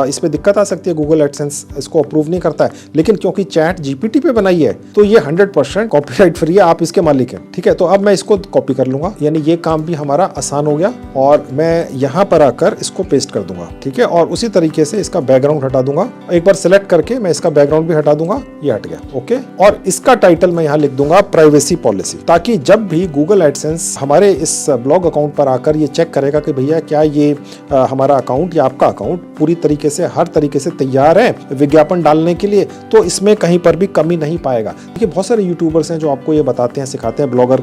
इसमें दिक्कत आ सकती है। गूगल एडसेंस इसको अप्रूव नहीं करता है। लेकिन क्योंकि चैट जीपीटी पे बनाई है तो ये 100% कॉपीराइट फ्री है, आप इसके मालिक हैं, ठीक है। तो अब मैं इसको कॉपी कर लूंगा, यानी ये काम भी हमारा आसान हो गया। और मैं यहाँ पर आकर इसको पेस्ट कर दूंगा, ठीक है। और उसी तरीके से इसका बैकग्राउंड हटा दूंगा। एक बार सिलेक्ट करके मैं इसका बैकग्राउंड भी हटा दूंगा, ये हट गया, ओके। और इसका टाइटल मैं यहाँ लिख दूंगा प्राइवेसी पॉलिसी, ताकि जब भी गूगल एडसेंस हमारे इस ब्लॉग अकाउंट पर आकर ये चेक करेगा कि भैया क्या ये हमारा अकाउंट या आपका अकाउंट पूरी तरीके से हर तरीके से तैयार है विज्ञापन डालने के लिए, तो इसमें कहीं पर भी कमी नहीं पाएगा। देखिए बहुत सारे यूट्यूबर्स हैं जो आपको ये बताते हैं, सिखाते हैं ब्लॉगर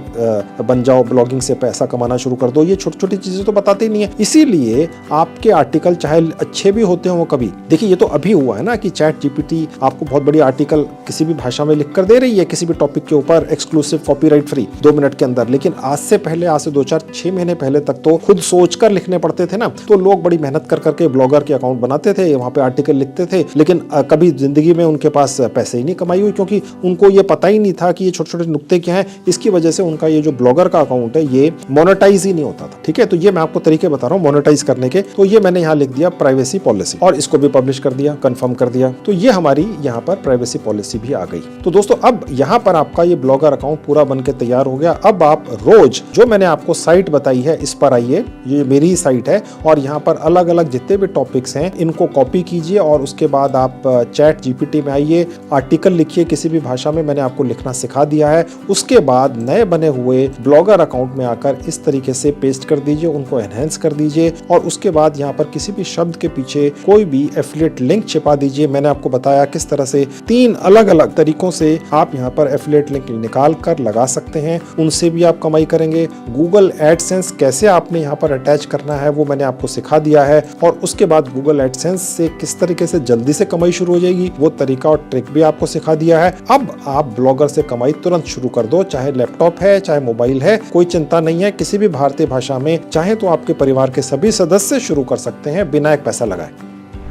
बन जाओ, ब्लॉगिंग से पैसा कमाना शुरू कर दो। ये छोटी छोटी चीजें तो बताते ही नहीं है। इसीलिए आपके आर्टिकल चाहे अच्छे भी होते हैं वो कभी, देखिए ये तो अभी हुआ है ना कि चैट जीपीटी आपको बहुत बड़ी आर्टिकल किसी भी भाषा में लिख कर दे रही है किसी भी टॉपिक के ऊपर, एक्सक्लूसिव कॉपीराइट फ्री 2 मिनट के अंदर। लेकिन आज से पहले, आज से 2-4-6 महीने पहले तक तो खुद सोचकर लिखने पड़ते थे ना, तो लोग बड़ी मेहनत कर करके ब्लॉगर के अकाउंट बनाते थे, वहां पे आर्टिकल लिखते थे। लेकिन कभी जिंदगी में उनके पास पैसे ही नहीं कमाई हुई, क्योंकि उनको ये पता ही नहीं था कि ये छोटे छोटे नुक्ते क्या हैं। इसकी वजह से उनका ये जो ब्लॉगर का अकाउंट है ये मोनेटाइज ही नहीं होता था, ठीक है। तो ये मैं आपको तरीके बता रहा हूँ मोनेटाइज करने के। तो ये मैंने यहाँ लिख दिया प्राइवेसी पॉलिसी और इसको भी पब्लिश कर दिया, कंफर्म कर दिया। तो ये हमारी यहाँ पर प्राइवेसी पॉलिसी भी आ गई। तो दोस्तों अब यहाँ पर आपका ये ब्लॉगर अकाउंट पूरा बनके तैयार हो गया। अब आप रोज जो मैंने आपको साइट बताई है इस पर आइए, ये मेरी ही साइट है और यहाँ पर अलग अलग जितने भी टॉपिक्स हैं इनको कॉपी कीजिए और उसके बाद आप चैट जीपीटी में आइए, आर्टिकल लिखिए किसी भी भाषा में, मैंने आपको लिखना सिखा दिया है। उसके बाद नए बने हुए ब्लॉगर अकाउंट में आकर इस तरीके से पेस्ट कर दीजिए, उनको एनहेंस कर दीजिए और उसके बाद यहाँ पर किसी भी शब्द के पीछे कोई भी एफिलिएट लिंक छिपा दीजिए। मैंने आपको बताया किस तरह से 3 अलग अलग तरीकों से आप यहाँ पर एफिलिएट लिंक निकाल कर लगा सकते हैं, उनसे भी आप कमाई करेंगे। गूगल एडसेंस कैसे आपने यहाँ पर अटैच करना है वो मैंने आपको सिखा दिया है और उसके बाद गूगल एडसेंस से किस तरीके से जल्दी से कमाई शुरू हो जाएगी वो तरीका और ट्रिक भी आपको सिखा दिया है। अब आप ब्लॉगर से कमाई तुरंत शुरू कर दो, चाहे लैपटॉप है चाहे मोबाइल है, कोई चिंता नहीं है। किसी भी भारतीय भाषा में चाहे तो आपके परिवार के सभी सदस्य शुरू कर सकते हैं बिना एक पैसा लगाए।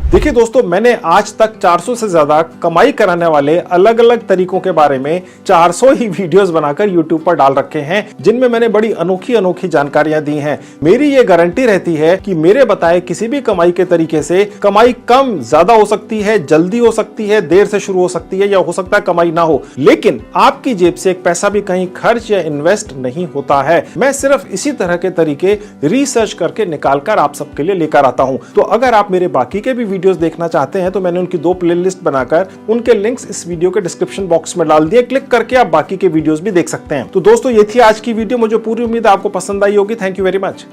देखिए दोस्तों, मैंने आज तक 400 से ज्यादा कमाई कराने वाले अलग अलग तरीकों के बारे में 400 ही वीडियोस बनाकर YouTube पर डाल रखे हैं, जिनमें मैंने बड़ी अनोखी अनोखी जानकारियां दी हैं। मेरी ये गारंटी रहती है कि मेरे बताए किसी भी कमाई के तरीके से कमाई कम ज्यादा हो सकती है, जल्दी हो सकती है, देर से शुरू हो सकती है या हो सकता है कमाई ना हो, लेकिन आपकी जेब से एक पैसा भी कहीं खर्च या इन्वेस्ट नहीं होता है। मैं सिर्फ इसी तरह के तरीके रिसर्च करके निकाल कर आप सबके लिए लेकर आता हूं। तो अगर आप मेरे बाकी के भी वीडियोस देखना चाहते हैं तो मैंने उनकी 2 प्लेलिस्ट बनाकर उनके लिंक्स इस वीडियो के डिस्क्रिप्शन बॉक्स में डाल दिए, क्लिक करके आप बाकी के वीडियोस भी देख सकते हैं। तो दोस्तों ये थी आज की वीडियो, मुझे पूरी उम्मीद है आपको पसंद आई होगी। Thank you very much.